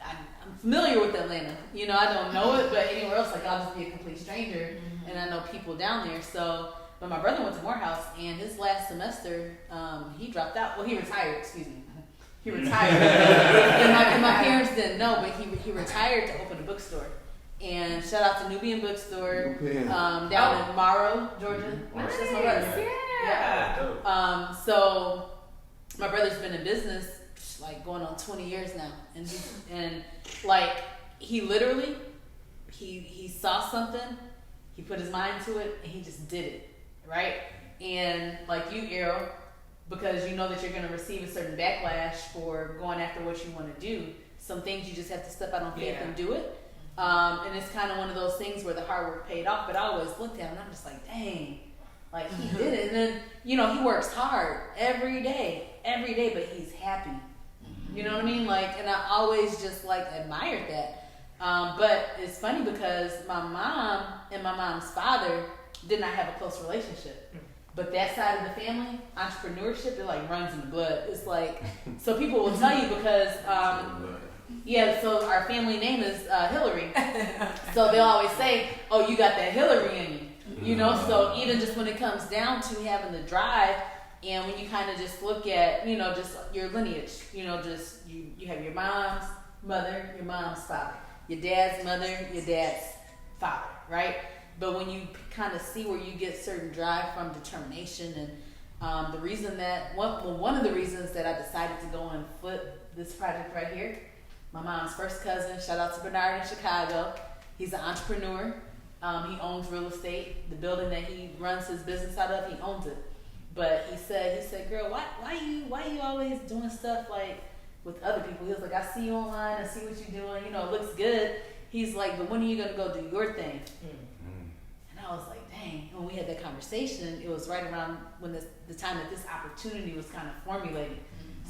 I'm familiar with Atlanta. I don't know it, but anywhere else, like I'll just be a complete stranger, and I know people down there. So, but my brother went to Morehouse, and his last semester, he dropped out. Well, he retired. Excuse me. He retired, and my parents didn't know, but he retired to open a bookstore. And shout out to Nubian Bookstore down in Morrow, Georgia. Nice. That's my brother. Yeah. So my brother's been in business like going on 20 years now, and like he literally he saw something, he put his mind to it, and he just did it, right? And like you, Errol, because you know that you're going to receive a certain backlash for going after what you want to do. Some things you just have to step out on faith and do it. And it's kind of one of those things where the hard work paid off, but I always looked at him and I'm just like, dang, like he did it. And then, he works hard every day, but he's happy. You know what I mean? Like, and I always just like admired that. But it's funny because my mom and my mom's father did not have a close relationship. But that side of the family, entrepreneurship, it like runs in the blood. It's like, so people will tell you because, so our family name is Hillary. So they'll always say, oh, you got that Hillary in you. So even just when it comes down to having the drive, and when you kind of just look at, just your lineage, just you have your mom's mother, your mom's father, your dad's mother, your dad's father, right? But when you kind of see where you get certain drive from, determination, and the reason that, one of the reasons that I decided to go and flip this project right here my mom's first cousin. Shout out to Bernard in Chicago. He's an entrepreneur. He owns real estate. The building that he runs his business out of, he owns it. But he said, girl, why you always doing stuff like with other people? He was like, I see you online, I see what you're doing, it looks good. He's like, but when are you gonna go do your thing? And I was like, dang. When we had that conversation, it was right around when the time that this opportunity was kind of formulating.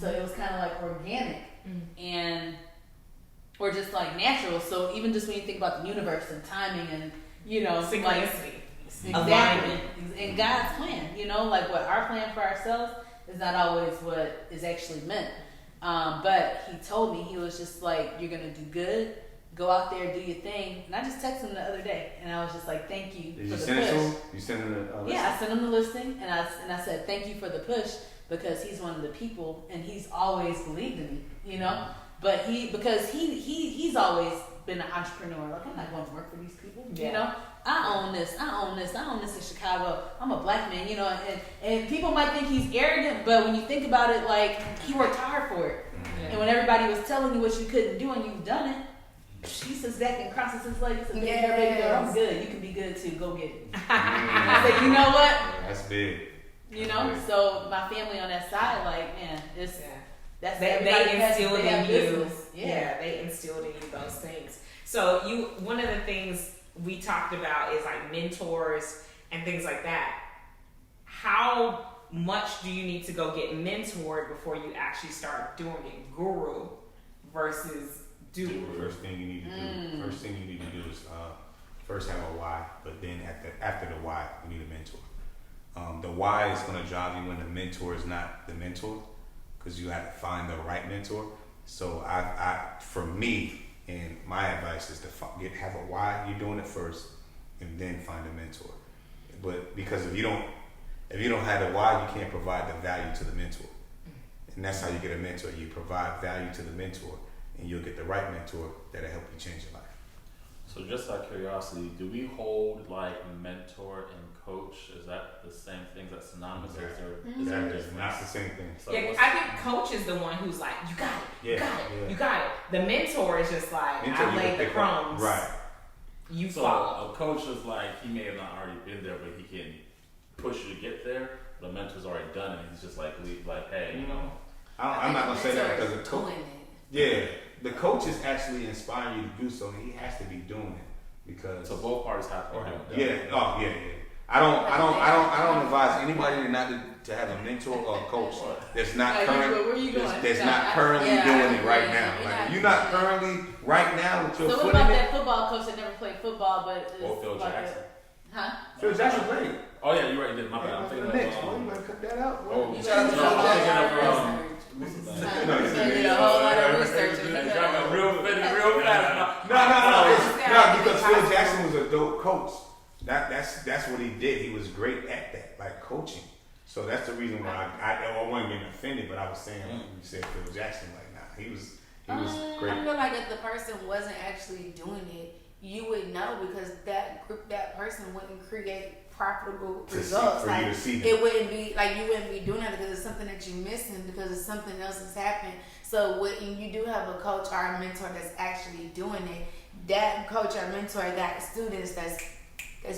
So it was kind of like organic or just like natural. So even just when you think about the universe and timing and synchronicity. Exactly. And God's plan, like what our plan for ourselves is not always what is actually meant. But he told me, he was just like, you're going to do good, go out there, do your thing. And I just texted him the other day and I was just like, thank you for the push. Did you send it to him? You sent him the listing? Yeah, I sent him the listing and I said, thank you for the push because he's one of the people and he's always believed in me, But because he's always been an entrepreneur. Like, I'm not going to work for these people, I own this in Chicago. I'm a black man, and people might think he's arrogant, but when you think about it, like, he worked hard for it. And when everybody was telling you what you couldn't do and you've done it, he sits back and crosses his legs and says, baby girl, I'm good. You can be good too. Go get it. And I said, you know what? That's big. So my family on that side, like, man, it's... That's they instilled in you. Yeah, they instilled in you those things. So one of the things we talked about is like mentors and things like that. How much do you need to go get mentored before you actually start doing it? Guru versus doer. First thing you need to do is first have a why, but then after the why, you need a mentor. The why is going to drive you when the mentor is not the mentor. Because you have to find the right mentor. So for me, and my advice is to have a why you're doing it first, and then find a mentor. But because if you don't have the why, you can't provide the value to the mentor. And that's how you get a mentor. You provide value to the mentor, and you'll get the right mentor that'll help you change your life. So just out of curiosity, do we hold like mentor and coach? Is that the same thing? That's synonymous? Exactly. It's not the same thing. So I think coach is the one who's like, you got it, you got it. The mentor is just like, I laid the crumbs. Right. You so follow. A coach is like, he may have not already been there, but he can push you to get there. The mentor's already done it. He's just like, hey, I'm not gonna say that because the coach. Yeah. The coach is actually inspiring you to do so, and he has to be doing it because. So both parties have to do it. Yeah. I don't advise anybody to have a mentor or a coach that's not currently doing it right now. Like, if you're not currently right now with your foot in it. So what about that football coach that never played football but is Phil Jackson? Phil Jackson played. Oh yeah, you're right. You did. My bad. I'm thinking of you better cut that out. You shout out to a whole lot of research. Real fast. No, because Phil Jackson was a dope coach. That's what he did. He was great at that, like coaching. So that's the reason why I wasn't getting offended, but I was saying when you said Phil Jackson, like, nah, he was great. I feel like if the person wasn't actually doing it, you would know because that person wouldn't create profitable results. For you to see them. It wouldn't be like you wouldn't be doing that because it's something that you're missing because it's something else that's happened. So when you do have a coach or a mentor that's actually doing it, that coach or mentor got students that's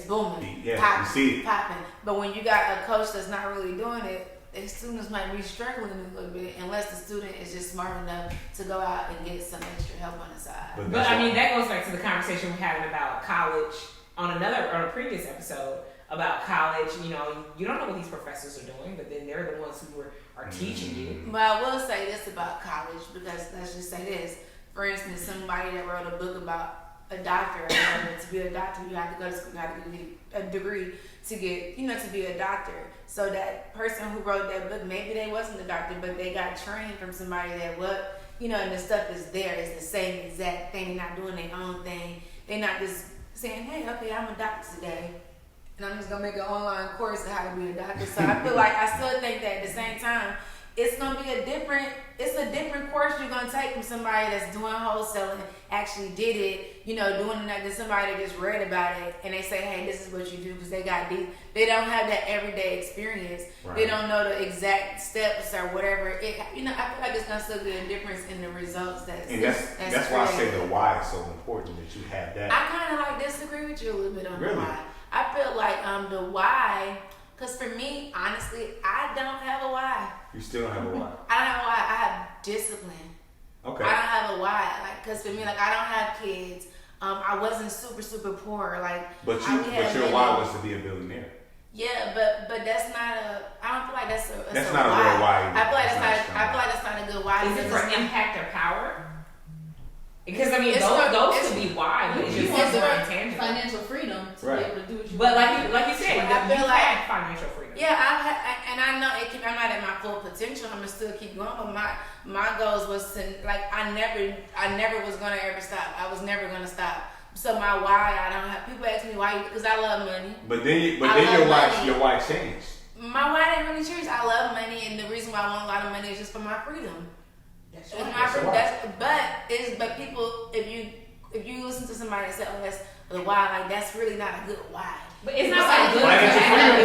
booming, popping. But when you got a coach that's not really doing it, the students might be struggling a little bit unless the student is just smart enough to go out and get some extra help on the side. But I mean, that goes back to the conversation we're having about college on a previous episode about college. You don't know what these professors are doing, but then they're the ones who are teaching you. But I will say this about college because let's just say this. For instance, somebody that wrote a book about a doctor, to be a doctor, you have to go to school, you have to get a degree to get, to be a doctor. So that person who wrote that book, maybe they wasn't a doctor, but they got trained from somebody that and the stuff is there. It's the same exact thing. They're not doing their own thing. They're not just saying, hey, okay, I'm a doctor today, and I'm just going to make an online course on how to be a doctor. So I feel like I still think that at the same time, it's gonna be a different course you're gonna take from somebody that's doing wholesaling, actually did it, you know, doing that, than somebody that just read about it and they say, hey, this is what you do, because they don't have that everyday experience. Right. They don't know the exact steps or whatever. You know, I feel like it's gonna still be a difference in the results. That's why I say the why is so important, that you have that. I kind of like disagree with you a little bit on the why. I feel like the why. Because for me, honestly, I don't have a why. You still don't have a why? I don't have a why. I have discipline. Okay. I don't have a why. Like, because for me, like, I don't have kids. I wasn't super poor. Like, but your why was to be a billionaire. Yeah, but that's not a. I don't feel like that's a. That's not a real why. I feel like that's not a good why. Is it for impact or power? Because I mean, those could be why, but it's just more intangible. Financial freedom to be able to do what you want. But like you said, I feel like financial freedom. Yeah, I know it. I'm not at my full potential. I'm gonna still keep going. But my goals was to, like, I never was gonna ever stop. I was never gonna stop. So my why, I don't have. People ask me why, because I love money. But then your why changed. My why didn't really change. I love money, and the reason why I want a lot of money is just for my freedom. But people, if you listen to somebody say, oh, that's the why, like, that's really not a good why. But it's not like good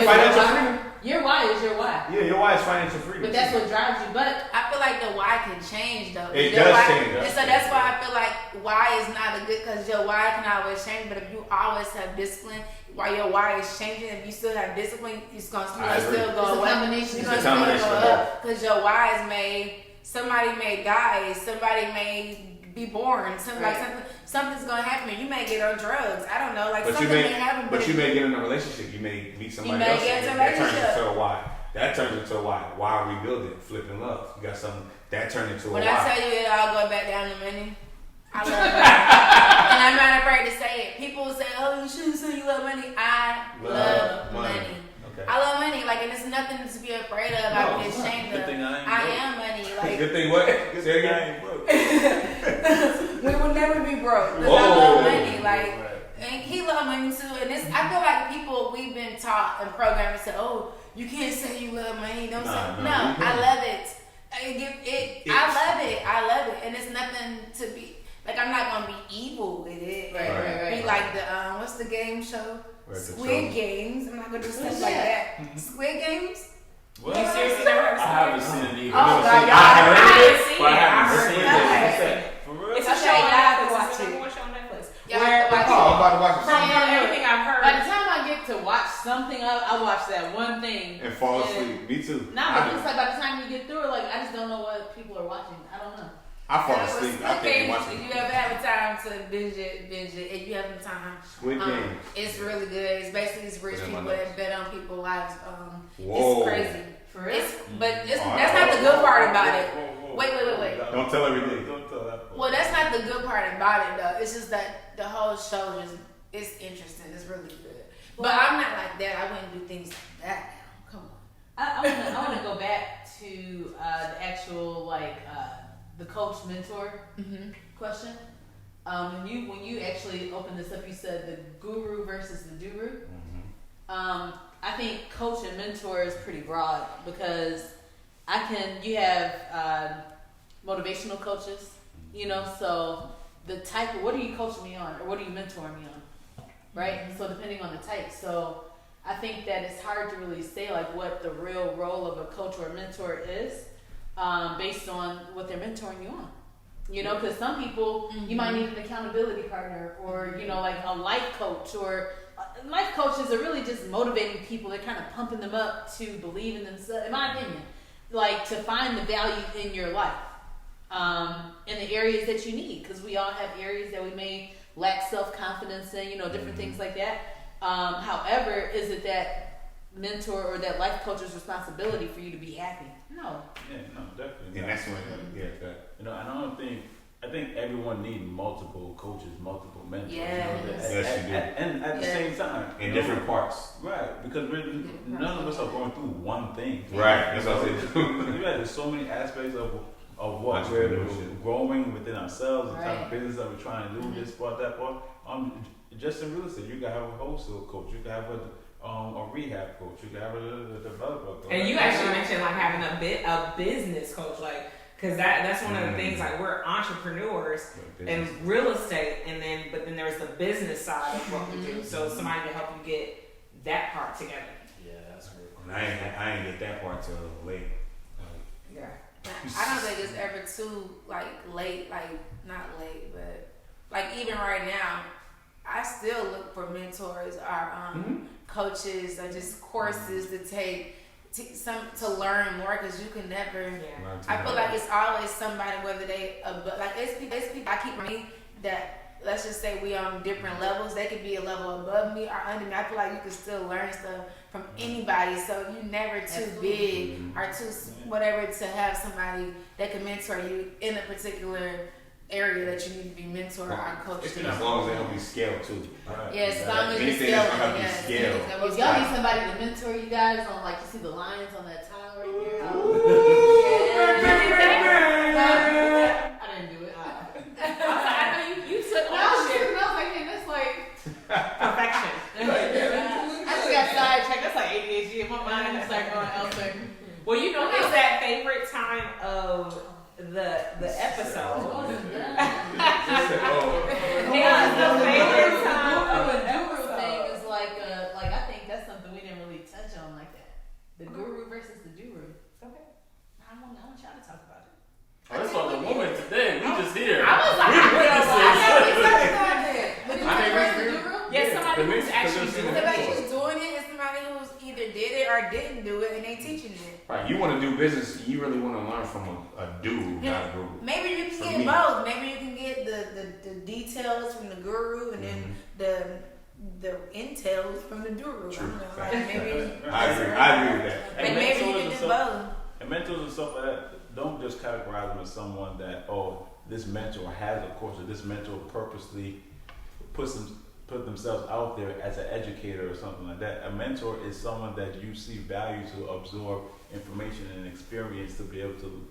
financial freedom. Your why is your why. Yeah, your why is financial freedom. But that's what drives you. But I feel like the why can change though. It does change. And so that's why I feel like why is not a good, because your why can always change. But if you always have discipline, while your why is changing, if you still have discipline, it's gonna still go away. It's a combination of up, because your why is made. Somebody may die. Somebody may be born. Something's gonna happen. You may get on drugs. I don't know. Like, something may happen. But you may get in a relationship. You may meet somebody else. That turns into a why. That turns into a why. Why rebuild it? Flipping love. You got something that turned into a why. When I tell you it all go back down to money, I love money, and I'm not afraid to say it. People will say, "Oh, you shouldn't say you love money." I love money. Okay. I love money, like, and it's nothing to be afraid of. I be ashamed of. I am money. Like, good thing what? Say again. We will never be broke. Because I love money. Like, and he love money too. And this, I feel like we've been taught and programmed to say, "Oh, you can't say you love money." Don't say. No, I love it. I love it, and it's nothing to be. Like, I'm not gonna be evil with it. Right. Be like the what's the game show? Squid Games. I'm not gonna do stuff like that. Squid Games. What? You seriously never heard of Squid Games? I haven't seen it either. Oh my God! I haven't seen it. For real? It's a show on Netflix. It's a number one show on Netflix. I'm about to watch it. From everything I've heard. By the time I get to watch something, I watch that one thing and fall asleep. Me too. But it's like by the time you get through it, like, I just don't know what people are watching. I don't know. I fall asleep. I think watching. If you ever have a time to binge it. If you have the time, Squid Game. It's really good. It's basically these rich people that bet on people's lives. It's crazy. For real? That's not the good part about it. Wait. Don't tell everything. Don't tell that part. Well, that's not the good part about it though. It's just that the whole show it's interesting. It's really good. But I'm not like that. I wouldn't do things like that. Come on. I want to go back to the actual, like, the coach mentor question. When you actually opened this up, you said the guru versus the guru. I think coach and mentor is pretty broad, because you have motivational coaches, you know, so the type of, what are you coaching me on, or what are you mentoring me on, right? So depending on the type. So I think that it's hard to really say, like, what the real role of a coach or a mentor is, based on what they're mentoring you on. You know, because some people, you might need an accountability partner, or, you know, like a life coach, or life coaches are really just motivating people. They're kind of pumping them up to believe in themselves, in my opinion, like, to find the value in your life, in the areas that you need, because we all have areas that we may lack self-confidence in, you know, different things like that. However, is it that mentor or that life coach's responsibility for you to be happy? No. Yeah, no, definitely. And that's when, you know, and I think everyone needs multiple coaches, multiple mentors. Yes. You know, and at the same time. In different parts. Right. Because none of us are going through one thing. Right. That's what I said. There's so many aspects of what we're growing within ourselves, the type of business that we're trying to do, this part, that part. Just in real estate, you can have a wholesale coach, you can have a rehab coach, you can have a developer coach. And you actually mentioned, like, like having a business coach, like, because that's one of the things, like, we're entrepreneurs in real estate, but then there's the business side of what we do. So somebody to help you get that part together. Yeah, that's great. I ain't get that part till late. Yeah. I don't think it's ever too like late, like not late, but like even right now, I still look for mentors or coaches or just courses to take to learn more, because you can never. Yeah. I feel like it's always somebody, whether they like it's people I keep me that. Let's just say we on different levels. They could be a level above me or under me. I feel like you can still learn stuff from anybody. So you never too big or too whatever to have somebody that can mentor you in a particular area that you need to be mentored or coached. As long as they help you scale too. Right. Yeah, as long as you anything that's gonna help you scale. If y'all need somebody to mentor you guys on, like, you see the lines on that tile right here. I didn't do it. I know you took ownership. I was like, man, that's like perfection. I just got sidetracked. That's like ADHD in my mind. It's like going elsewhere. Well, you know, it's that favorite time of the episode. Yeah, the favorite time of an episode. Thing is like I think that's something we didn't really touch on like that. The guru versus the guru. Okay. I want y'all to talk about it. Oh, that's what the woman today. We just here. I was like, yes, somebody who's actually doing it, and somebody who's either did it or didn't do it, and they teaching it. Right, you want to do business, you really want to learn from a dude, not a guru. Maybe you can get both. Maybe you can get the details from the guru, and then the intel from the guru. True. I don't know, like maybe I agree with that. And maybe you can do both. And mentors and stuff like that, don't just categorize them as someone that, this mentor has a course, or this mentor purposely put themselves out there as an educator or something like that. A mentor is someone that you see value to absorb information and experience to be able to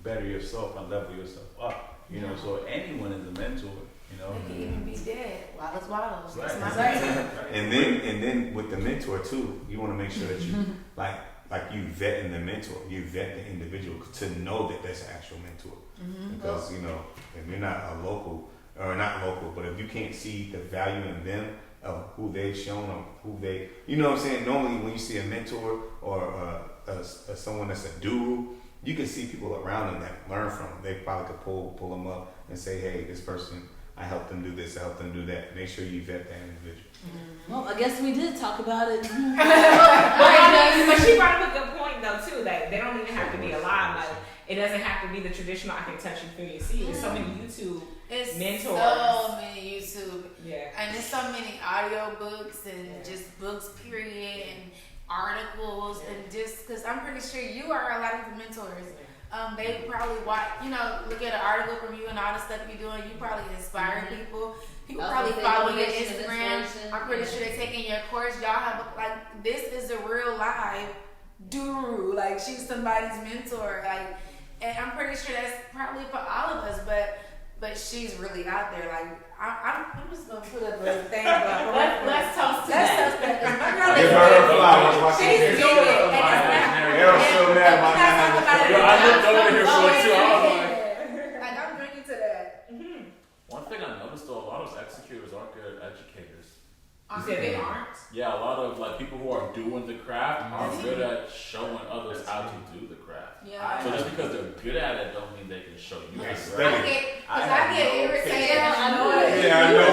better yourself and level yourself up. You know, so anyone is a mentor. You know, they can even be dead. Waddles. Right. That's my And then with the mentor too, you want to make sure that you like you vetting the mentor, you vet the individual to know that that's an actual mentor. Because you know, if you're not a local or not local, but if you can't see the value in them of who they've shown or who they, you know what I'm saying. Normally, when you see a mentor or someone that's a guru, you can see people around them that learn from them. They probably could pull them up and say, hey, this person, I helped them do this, I helped them do that. Make sure you vet that individual. Well, I guess we did talk about it. But she brought up a good point though too, that they don't even have to be alive. Like, it doesn't have to be the traditional I can touch you, feel you, see. There's so many YouTube mentors. So many YouTube. Yeah. And there's so many audio books and just books, period, and articles, and just because I'm pretty sure you are a lot of the mentors. They probably watch, look at an article from you and all the stuff you're doing. You probably inspire people. People probably follow your Instagram. I'm pretty sure they're taking your course. Y'all have this is a real live guru. Like, she's somebody's mentor. Like, and I'm pretty sure that's probably for all of us. But she's really out there. Like, I'm just gonna put up a thing. Let's toast to that. Give her her flowers. She's doing it. Errol's so mad about that. I looked over here for it too. I was like, I'm drinking to that. One thing I noticed though, a lot of executors aren't good educators. You said they aren't? Yeah, a lot of people who are doing the craft are good at showing others how to do the craft. Yeah. So just because they're good at it don't mean they can show you. I get irritated. I know it. Yeah, I know.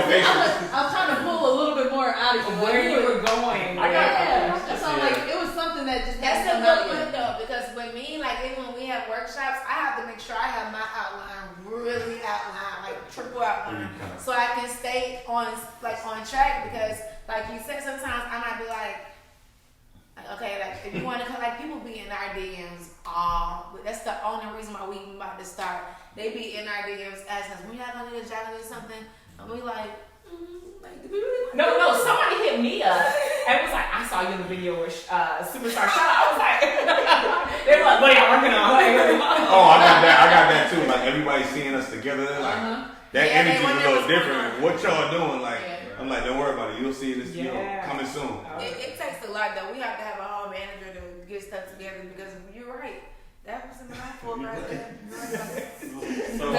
I was trying to pull a little bit more out of you. Where you were going. That's all. Like, it was something that just. That's a good one though, because with me, like even when we have workshops, I have to make sure I have my outline really outlined, like triple outline, so I can stay on track. Because like you said, sometimes I might be like, okay, like if you want to come, like people be in our DMs but that's the only reason why we about to start. They be in our DMs asking us, when y'all gonna do this, y'all gonna do something, and we like. No, somebody hit me up and was like, I saw you in the video with Superstar Shauna. I was like, they were like, what are y'all working on? I got that too. Like, everybody seeing us together, like that energy is a little different. What y'all doing? Like, I'm like, don't worry about it. You'll see this coming soon. It takes a lot though. We have to have a whole manager to get stuff together because you're right. That was in my fault right there. So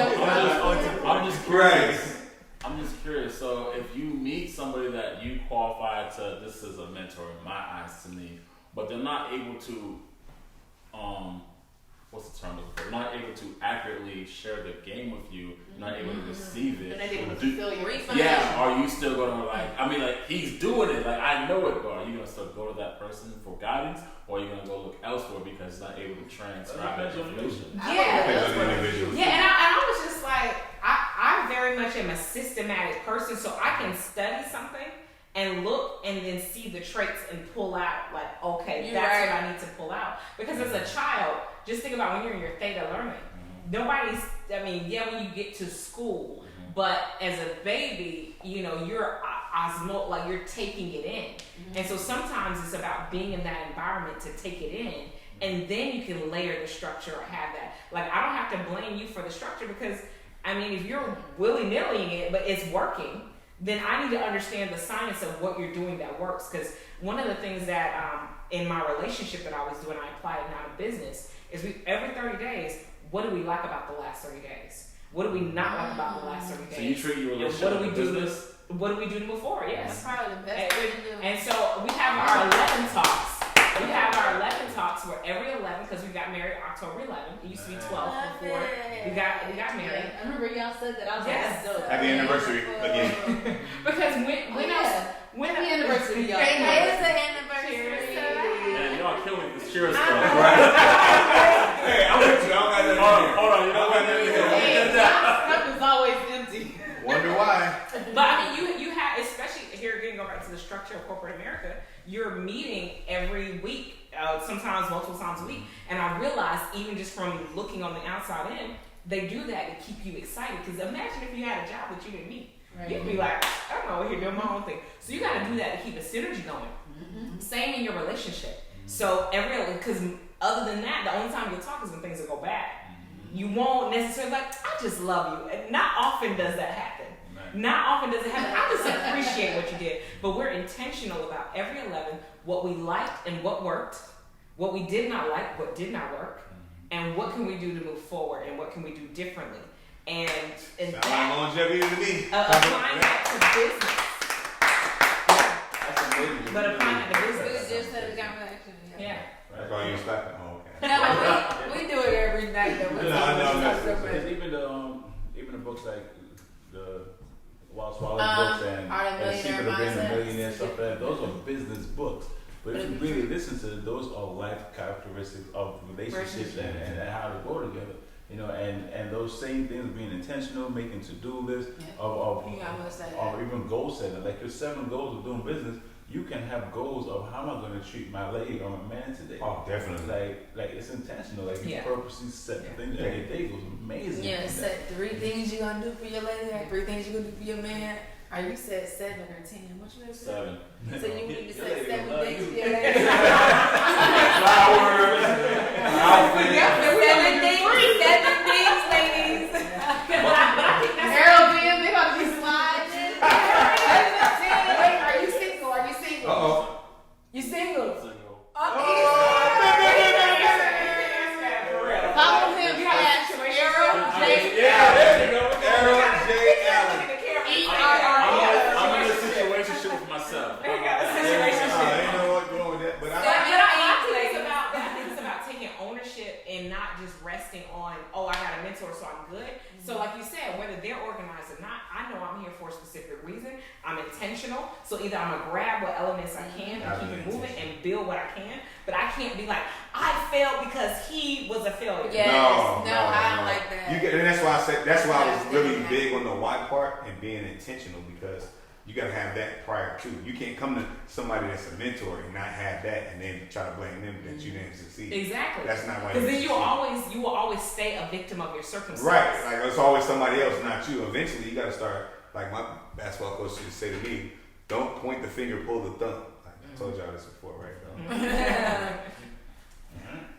I'm just curious. I'm just curious. So if you meet somebody that you qualify to, this is a mentor in my eyes to me, but they're not able to, what's the term? They're not able to accurately share the game with you. You're not able to receive it. They're not able to fulfill your refund. Yeah. Are you still gonna he's doing it. Like I know it, but are you gonna still go to that person for guidance, or are you gonna go look elsewhere because he's not able to transcribe that information? Yeah. Individuals. Yeah, and I was just like, I very much am a systematic person, so I can study something and look and then see the traits and pull out, like, okay, that's what I need to pull out. Because as a child, just think about when you're in your theta learning. When you get to school, but as a baby, you're you're taking it in. And so sometimes it's about being in that environment to take it in, and then you can layer the structure or have that. Like, I don't have to blame you for the structure because, if you're willy-nillying it, but it's working, then I need to understand the science of what you're doing that works. Because one of the things that in my relationship that I was doing, I apply it now to business, is every 30 days, what do we like about the last 30 days? What do we not like about the last 30 days? So you treat your relationship like business? What do we do to move forward? Yes. That's probably the best thing to do. And so we have our 11 talks. We have our 11 talks where every 11, because we got married October 11. It used to be 12 before we got married. I remember y'all said that. I was like, that's dope. Happy anniversary again. Because when happy anniversary, y'all. It's an anniversary. Man, y'all killing this cheers stuff. Hey, I'm with you. I don't got nothing to do. Hold on, you don't got nothing to do. Cup is always empty. Wonder why. But you have, especially here again, go back to the structure of corporate America, you're meeting every week, sometimes multiple times a week. And I realized, even just from looking on the outside in, they do that to keep you excited. Because imagine if you had a job that you didn't meet. Right. You'd be like, I'm over here doing my own thing. So you got to do that to keep the synergy going. Mm-hmm. Same in your relationship. So because other than that, the only time you'll talk is when things will go bad. You won't necessarily I just love you. And not often does that happen. Not often does it happen. I just appreciate what you did. But we're intentional about every 11, what we liked and what worked, what we did not like, what did not work, and what can we do to move forward, and what can we do differently. And that, longevity to me. Applying that to business. That's amazing. But applying that to We business. just had a conversation. Yeah. That's why you stop it. Oh, okay. No, we do it every night though. No. Even the books like the Wall Swallow books and Secret of Being a Millionaire, stuff like that. Those are business books. But if you really listen to it, those are life characteristics of relationships and how to go together. And those same things, being intentional, making to-do lists, of even goal setting. Like your 7 goals of doing business, you can have goals of how am I going to treat my lady or my man today. Oh, definitely. Like it's intentional. Like you purposely set the things. And your day goes amazing. Yeah, set 3 things you're going to do for your lady, 3 things you're going to do for your man. Or you said 7 or 10. What you gonna say? 7. So you need to set 7 lady things will for your lady. Flowers. 7 things, ladies. But I think that's Harold being, they about to be sliding. Wait, are you single? Are you single? Uh-oh. You single? Single. Follow him at Harold J. There you go. Harold J. Allen. I'm in a situation with myself. I ain't know what's going with that, but I think it's about taking ownership and not just resting on, I got a mentor, so I'm good. So like you said, whether they're organized or not, I know I'm here for a specific reason. I'm intentional. So either I'm going to grab what elements I can and keep it moving and build what I can. But I can't be like, I failed because he was a failure. Yes. No, I don't like that. And that's why I said, that's why I was really big on the why part and being intentional, because you got to have that prior to. You can't come to somebody that's a mentor and not have that and then try to blame them that you didn't succeed. Exactly. That's not why. Because then you will always stay a victim of your circumstances. Right. Like it's always somebody else, not you. Eventually, you got to start. Like my basketball coach used to say to me, "Don't point the finger, pull the thumb." Like, I told y'all this before, right?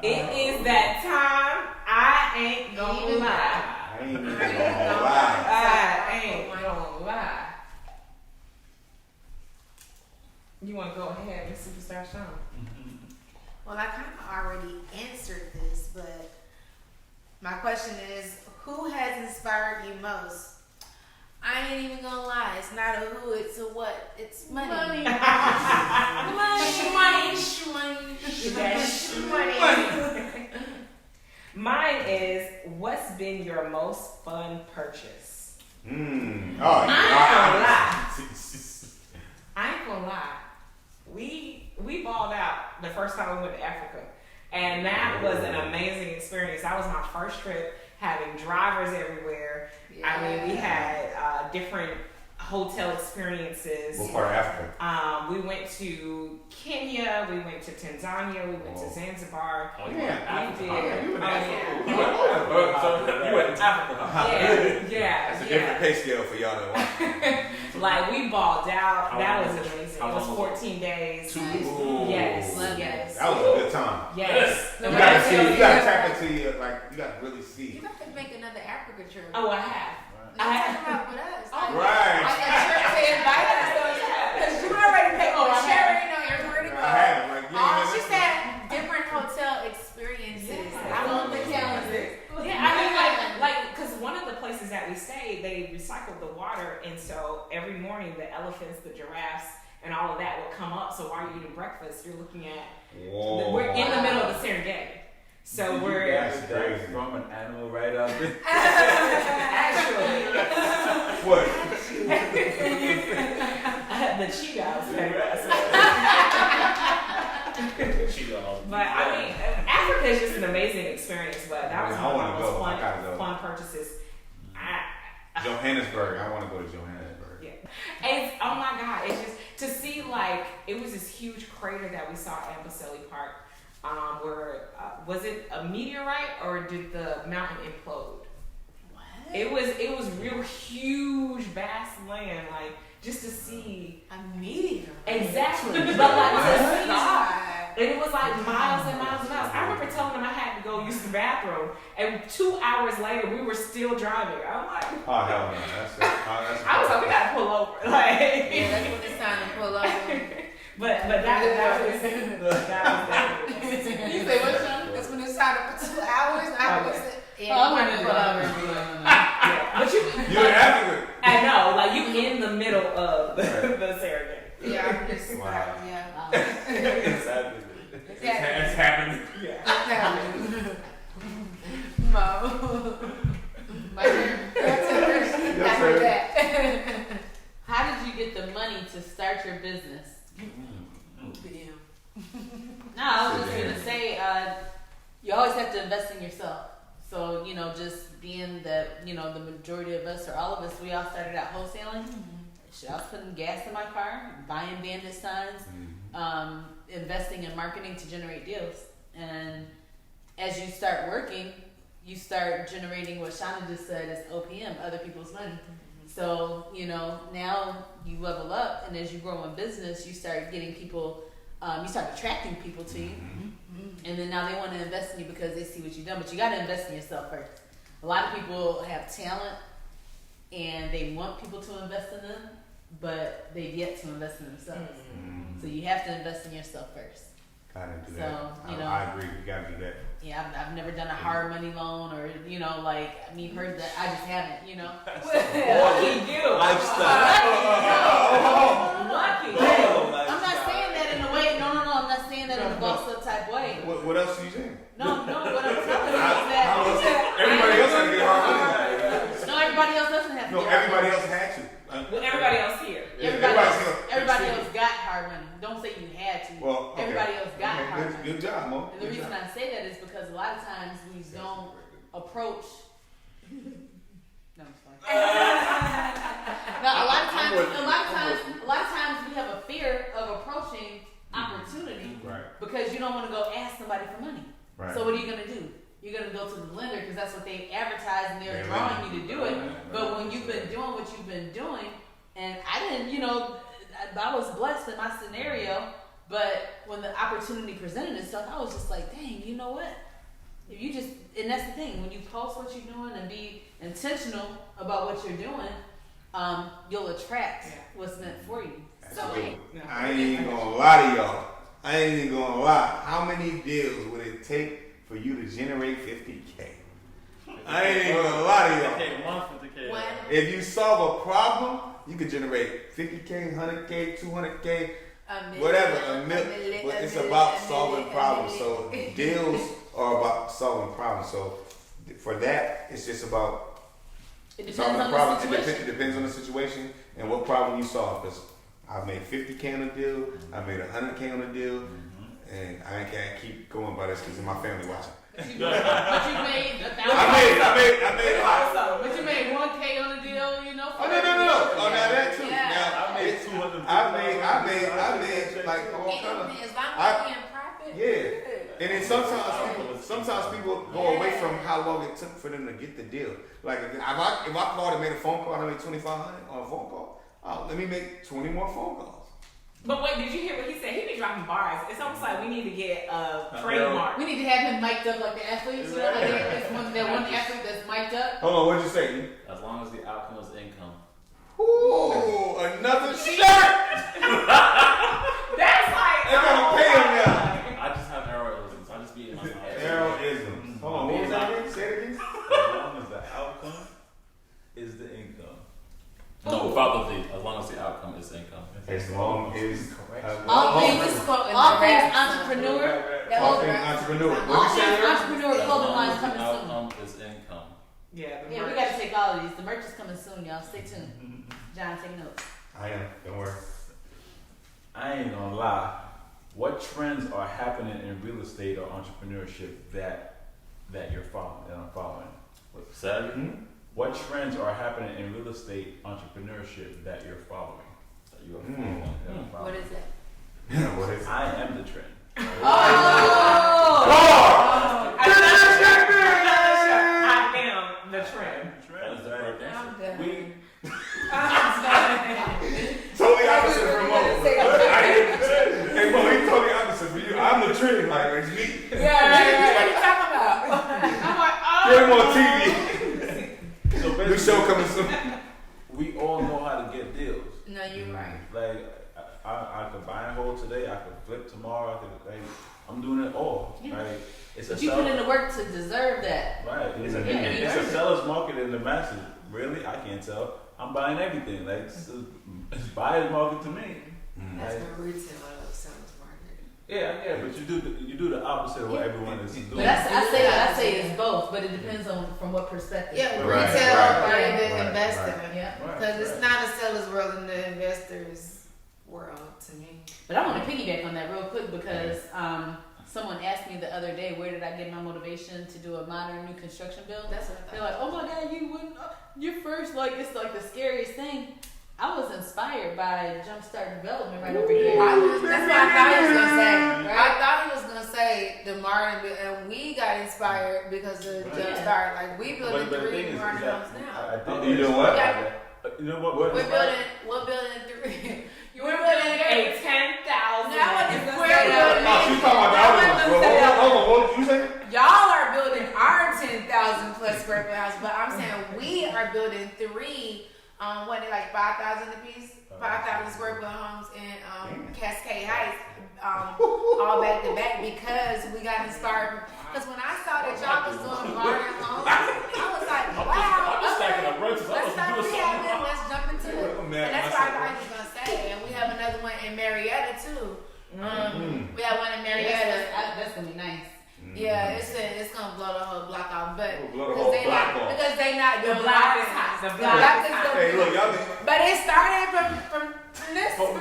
It is that time. I ain't gonna lie. I ain't even gonna lie. I ain't gonna lie. You want to go ahead, Miss Superstar Shauna? Well, I kind of house. I ain't even gonna lie. It's not a who, it's a what. It's money. Money. Money. Mine is, what's been your most fun purchase? Oh, I ain't gonna lie. I ain't gonna lie. We balled out the first time we went to Africa. And that was an amazing experience. That was my first trip, having drivers everywhere. Yeah. I mean, we had different hotel experiences. What part of Africa? We went to Kenya, we went to Tanzania, we went to Zanzibar. Oh, we did. You went to Africa. You went to Africa. Yeah. That's a different pay scale for y'all to watch. Like, we balled out. That was amazing. It How was long 14 days. Ooh. Yes. That was a good time. Yes. You gotta see. You gotta tap into your, like, you gotta really see. You got to make another Africa trip. Oh, I have. I have about with us. Right. Like a trip to invite us. Because you already paid for it. She already know everywhere to go. I have. Like, She said different hotel experiences. I love the calendar. Yeah, I mean, like, because one of the places that we stayed, they recycled the water, and so every morning the elephants, the giraffes, and all of that would come up. So while you're eating breakfast, you're looking at. Whoa. We're in the middle of the Serengeti. So we're That's crazy. From an animal right up. actually What? the cheetahs. But I mean, Africa is just an amazing experience. But that was one of the most fun purchases. Johannesburg. I want to go to Johannesburg. Yeah. And oh my God, it's just to see, like, it was this huge crater that we saw at Amboseli Park. Where was it a meteorite or did the mountain implode? What? It was real huge, vast land, like just to see A meteor. exactly. But like to see, and it was like miles and miles and miles. I remember telling them I had to go use the bathroom, and 2 hours later we were still driving. I'm like, Oh hell no, that's I was like, we gotta pull over, like. Yeah, that's when it's time to pull over. But that was You say what, Sean? That's when it's time for 2 hours. I was But you You're in Africa. I know, like you in the middle of the Serengeti. Yeah, I'm just Wow. yeah. It's happening. It's happening. Yeah. Mo. My turn. After that. How did you get the money to start your business? No, I was just gonna say, you always have to invest in yourself. So, just being that, the majority of us, or all of us, we all started out wholesaling. Shit, I was putting gas in my car, buying bandit signs, investing in marketing to generate deals. And as you start working, you start generating what Shauna just said is OPM, other people's money. So, now you level up, and as you grow in business, you start getting people, you start attracting people to you. And then now they want to invest in you because they see what you've done. But you got to invest in yourself first. A lot of people have talent, and they want people to invest in them, but they've yet to invest in themselves. So you have to invest in yourself first. Gotta do So, that. I agree. You gotta do that. Yeah, I've never done a hard money loan, or like me personally, I just haven't. Lucky you. Lucky. I'm not saying that in a way. No. I'm not saying that in a boss up type way. What else are you saying? No. What I'm telling you is that Everybody else had to get hard money. no, everybody else doesn't have to. No, everybody else had to. Well, everybody else here. Everybody else got hard money. Don't say you had to. Well, okay. Everybody else got hard money. Good job, Mo. And the reason I say that is because a lot of times we don't approach. No, I'm sorry. Now, a lot of times we have a fear of approaching opportunity, Right. because you don't want to go ask somebody for money. Right. So what are you going to do? You're going to go to the lender because that's what they advertise, and they're They're drawing lending. you to do it. Right. But when you've been doing what you've been doing, and I didn't, I was blessed in my scenario, but when the opportunity presented itself, I was just like, dang, you know what? If you just, and that's the thing, when you post what you're doing and be intentional about what you're doing, you'll attract what's meant for you. Absolutely. I ain't even gonna lie to y'all. I ain't even gonna lie. How many deals would it take for you to generate $50K? I ain't even gonna lie to y'all. $50K a month, $50K If you solve a problem, you could generate 50K, 100K, 200K, whatever, a million. But it's about solving problems. So deals are about solving problems. So for that, it's just about solving the problem. It depends on the situation and what problem you solve. Because I've made 50K on a deal, I made 100K on a deal, and I can't keep going by this because my family watching. But you made 1,000. I made a lot. But you made 1K on the deal, you know. Oh no! Oh, now that too. Yeah. Now I made 200. I made like all kind of. As long as you're in profit. Yeah. And then sometimes people go away from how long it took for them to get the deal. Like if I called and made a phone call and I made $2,500 on a phone call, let me make 20 more phone calls. But wait, did you hear what he said? He be dropping bars. It's almost like we need to get a trademark. We need to have him mic'd up like the athletes. You know, like there's one athlete that's mic'd up. Hold on, what'd you say? As long as the outcome is income. Ooh, another shirt! That's like They gotta pay him now. I just have heroisms. I just be in my mind. Heroism. Hold on, what was that again? Say it again. As long as the outcome is the income. No, without the as long as the outcome is income. As long as All things entrepreneur. All things entrepreneur. All What you things say? entrepreneur clothing lines The coming soon. outcome is income. Yeah, the Yeah, we merch. gotta take all of these. The merch is coming soon, y'all. Stay tuned. John, take notes. I am. Don't worry. I ain't gonna lie. What trends are happening in real estate or entrepreneurship that you're following? That I'm following. Saturday? What trends are happening in real estate entrepreneurship that you're following? That you are following. That I'm following? What is that? What is it? I am the trend. I am the trend. That is the correct answer. I'm done. We Totally opposite from Mo. Hey Mo, he totally opposite for you. I'm the trend, like it's me. What are you talking about? I'm like, oh. Get him on TV. so New basically, show coming soon. we all know how to get deals. No, you're right. Like I could buy and hold today. I could flip tomorrow. I'm doing it all. Yeah. Right? It's But you put in the work to deserve that. Right. It's Yeah, a seller's market in the masses. Really, I can't tell. I'm buying everything. Like it's buyer's market to me. That's Like, what retail sells market. yeah, but you do the opposite of what everyone is doing. But I say it's both, but it depends on from what perspective. Yeah, Right, retail right, or the right, investor. right. Yeah. Because it's not a seller's world in the investor's world to me. But I want to piggyback on that real quick because someone asked me the other day, where did I get my motivation to do a modern new construction build? That's what I thought. They're like, oh my God, you wouldn't, you're first, like, it's like the scariest thing. I was inspired by Jumpstart Development right over here. That's what I thought he was gonna say. I thought he was gonna say the modern, and we got inspired because of Jumpstart. Like we building But the 3 thing is modern that homes now. I think You know what? You know what? We're building 3. We're building a 10,000. Now what square square building? Oh, she's talking about the other one. Hold on, what did you say? Y'all are building our 10,000 plus square foot house, but I'm saying we are building 3. What they like 5,000 a piece, 5,000 square foot homes in Cascade Heights, all back to back because we got inspired. Because when I saw that y'all was doing modern homes, I was like, wow, I'm just stacking up roaches. let's stop doing something. rehabbing, let's jump into it. And that's what I thought he was gonna say. And we have another one in Marietta too. We have one in Marietta. That's gonna be nice. Yeah, it's gonna blow the whole block off, but Blow the whole block off. because they not The doing block is modern. hot. The The block block is is hot. the- Hey, look, y'all. But it started from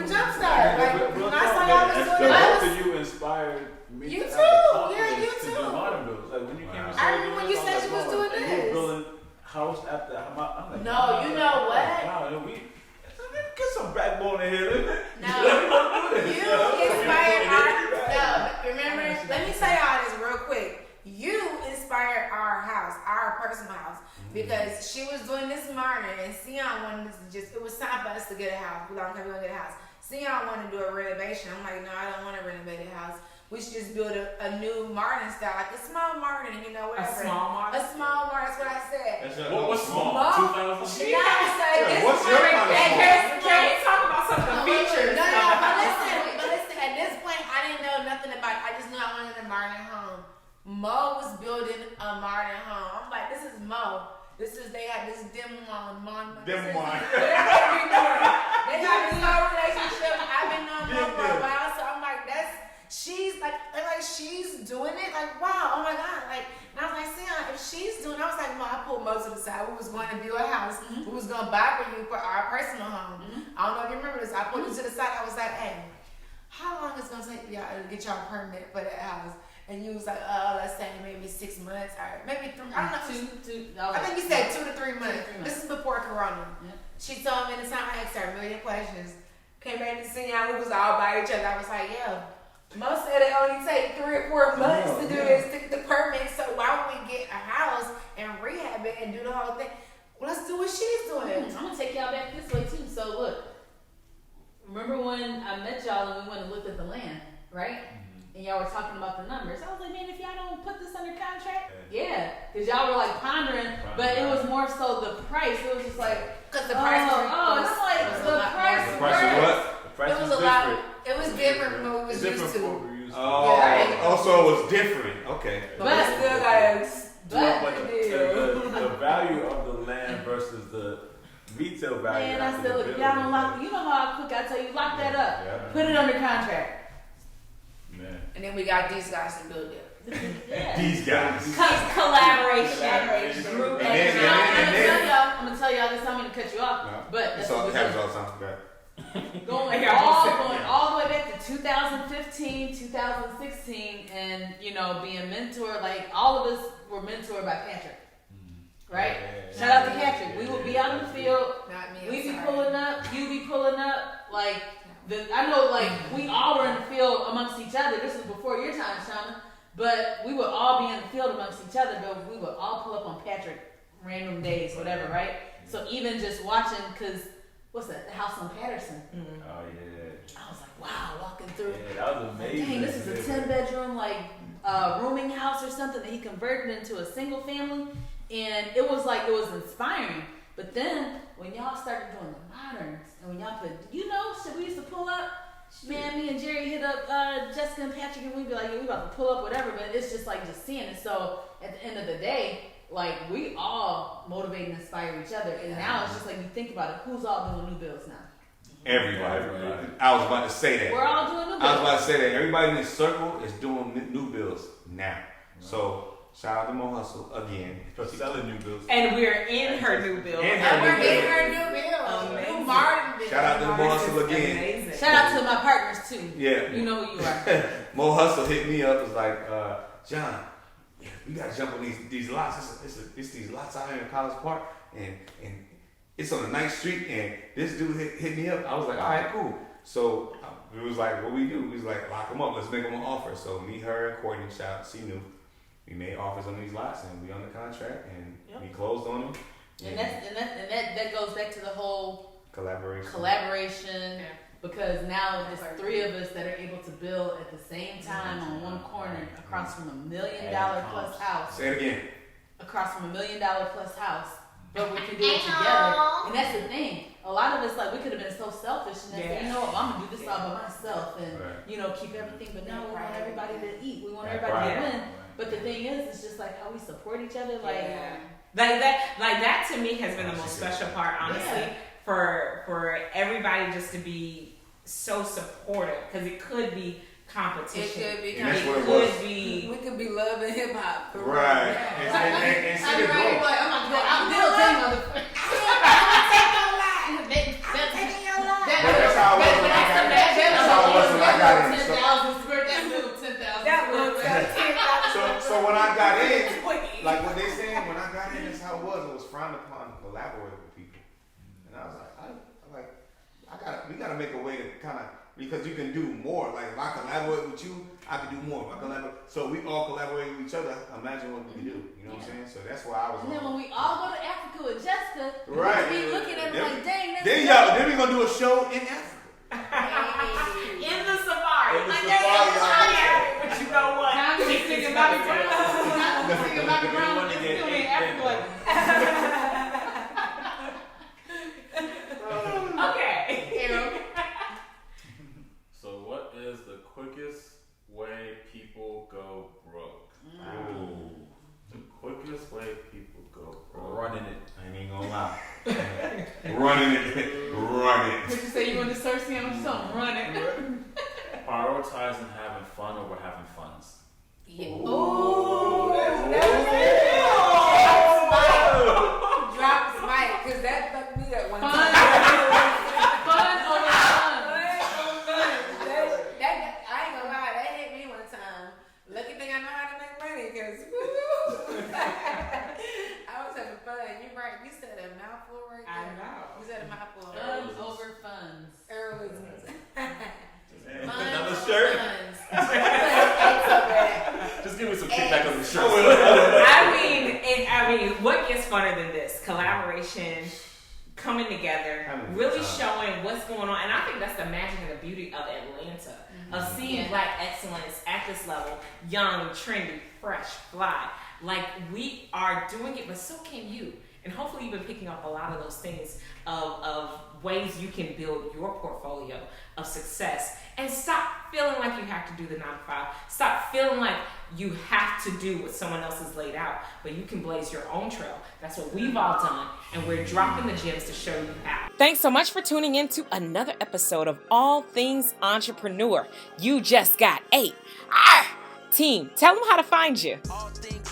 Jumpstart. Like when I saw y'all was doing Both this, of you inspired me You to too. have the Yeah, you confidence to too. do modern builds. Like when you came and I said remember when you said you was doing and you this. were building house after I'm like, No, you know what? Wow, and we get some backbone in here. no, you inspired our. No, remember? Let me tell y'all this real quick. You inspired our house, our personal house, because she was doing this modern, and Sion wanted to it was time for us to get a house. We're gonna get a house. Sion wanted to do a renovation. I'm like, no, I don't want to renovate a house. We should just build a new modern style, like a small modern, you know, whatever. A small modern? A small modern, that's what I said. What's small? Small. 2,000? Yeah, so what's your kind of Can we talk about some of the features? No, but listen, at this point, I didn't know nothing about it. I just knew I wanted a modern home. Mo was building a modern home. I'm like, this is Mo. They had this demois. Demois. They have this whole relationship. I've been knowing her for a while, so I'm like, she's like she's doing it. Like, wow, oh my God. Like, and I was like, Sion, if she's doing it, I was like, Mom, I pulled Mo to the side. We was going to build a house. We was going to buy for you for our personal home. I don't know if you remember this. I pulled you to the side. I was like, hey, how long is it going to take y'all to get y'all permit for that house? And you was like, let's say maybe 6 months, or maybe 3. I don't know. I think you said 2 to 3 months. This is before Corona. Yeah. She told me the time I asked her a million questions. Came back to see y'all. We was all by each other. I was like, yeah. Most said it only take 3 or 4 months to do this, to get the permit. So why don't we get a house and rehab it and do the whole thing? Well, let's do what she's doing. I'm gonna take y'all back this way too. So look, remember when I met y'all and we went and looked at the land, right? And y'all were talking about the numbers. I was like, man, if y'all don't put this under contract, because y'all were like pondering, but it was more so the price. It was just like, because the price was like the price. The price of what? The price it was a different. lot. It was different from what we was used to. Oh, so it was different. Okay. But still got the value of the land versus the retail value. Man, I said, look, y'all don't lock. You know how quick I tell you, lock that up. Yeah. Put it under contract. Man. And then we got these guys to build it. These guys. Collaboration. Group. I'm gonna tell y'all this. I'm gonna cut you off. No. But that's all happens all the time. Going all the way back to 2015, 2016, and being mentored. Like all of us were mentored by Patrick. Right? Yeah. Shout out to Patrick. We would be out in the field. Not me. We be pulling up. You be pulling up. Like. I know, we all were in the field amongst each other. This was before your time, Shauna. But we would all be in the field amongst each other. But we would all pull up on Patrick random days, whatever, right? So even just watching, because, what's that? The house on Patterson. Mm-hmm. Oh, yeah. I was like, wow, walking through. Yeah, that was amazing. Dang, this is a 10-bedroom, rooming house or something that he converted into a single family. And it was inspiring. But then, when y'all started doing the moderns, and when y'all put, shit, we used to pull up, man, me and Jerry hit up Jessica and Patrick, and we'd be like, yeah, we about to pull up, whatever, but it's just just seeing it. So, at the end of the day, we all motivate and inspire each other. And now it's just you think about it, who's all doing new builds now? Everybody. I was about to say that. We're all doing new builds. I was about to say that. Everybody in this circle is doing new builds now. So, shout out to Mo Hustle again for selling new builds. And we're in her new build. And we're in her new build. New Martin build. Shout out to Mo Hustle again. Amazing. Shout out to my partners too. Yeah. You know who you are. Mo Hustle hit me up. Was like, John, we gotta jump on these lots. It's these lots out here in College Park, and it's on the 9th Street. And this dude hit me up. I was like, all right, cool. So it was like, what we do? We was like, lock them up. Let's make them an offer. So me, her, and Courtney, shout out, she knew. We made offers on these lots, and we on the contract, and we closed on them. And that goes back to the whole collaboration. Yeah. Because now there's 3 of us that are able to build at the same time on one corner across from $1 million plus house. Say it again. Across from $1 million plus house, but we can do it together. And that's the thing. A lot of us we could have been so selfish and said, you know what, I'm gonna do this all by myself and keep everything. But no, we want everybody to eat. We want everybody to win. But the thing is, it's just how we support each other. That to me has been the most special part, honestly, for everybody just to be so supportive, because it could be competition. It could be competition. We could be love and hip hop. Right. And see the growth. I'm building motherfucker. That's how it was when I got in. 10,000 square So when I got in, what they saying, when I got in, that's how it was. It was frowned upon to collaborate with people. And I was like, we gotta make a way to kind of, because you can do more. Like if I collaborate with you, I can do more. If I collaborate, so we all collaborate with each other. Imagine what we can do. You know what I'm saying? So that's why I was. And then when we all go to Africa with Jessica, right? We be looking at them dang. Then we gonna do a show in Africa. In the safari. But you know what? Now I'm just thinking about it. I'm thinking about the ground. It's still in Africa. Okay. So what is the quickest way people go broke? Ooh. The quickest way people go broke. Running because woo, I was having fun. You're right. You said a mouthful right there. I know. You said a mouthful. Funds over funds. Another shirt. Just give me some kickback on the shirt. I mean, what gets funner than this? Collaboration, coming together, really showing what's going on. And I think that's the magic and the beauty of Atlanta, of seeing Black excellence at this level, young, trendy, fresh, fly. Like, we are doing it, but so can you. And hopefully you've been picking up a lot of those things of ways you can build your portfolio of success. And stop feeling like you have to do the 9 to 5. Stop feeling like you have to do what someone else has laid out, but you can blaze your own trail. That's what we've all done, and we're dropping the gems to show you how. Thanks so much for tuning in to another episode of All Things Entrepreneur. You just got 8. Team, tell them how to find you.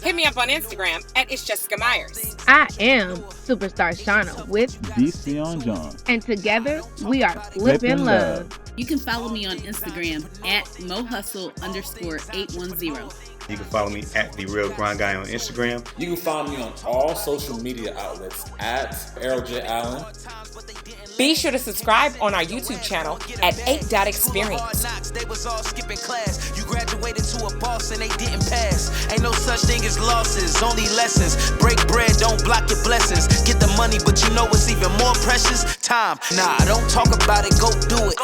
Hit me up on Instagram at It's Jessica Myers. I am Superstar Shauna with DC on John. and together we are Flippin' Love. You can follow me on Instagram at mohustle_810. You can follow me at The Real Grind Guy on Instagram. You can find me on all social media outlets at Errol J. Allen. Be sure to subscribe on our YouTube channel at 8.experience. They was all skipping class. You graduated to a boss and they didn't pass. Ain't no such thing as losses, only lessons. Break bread, don't block your blessings. Get the money, but you know what's even more precious? Time. Nah, don't talk about it, go do it.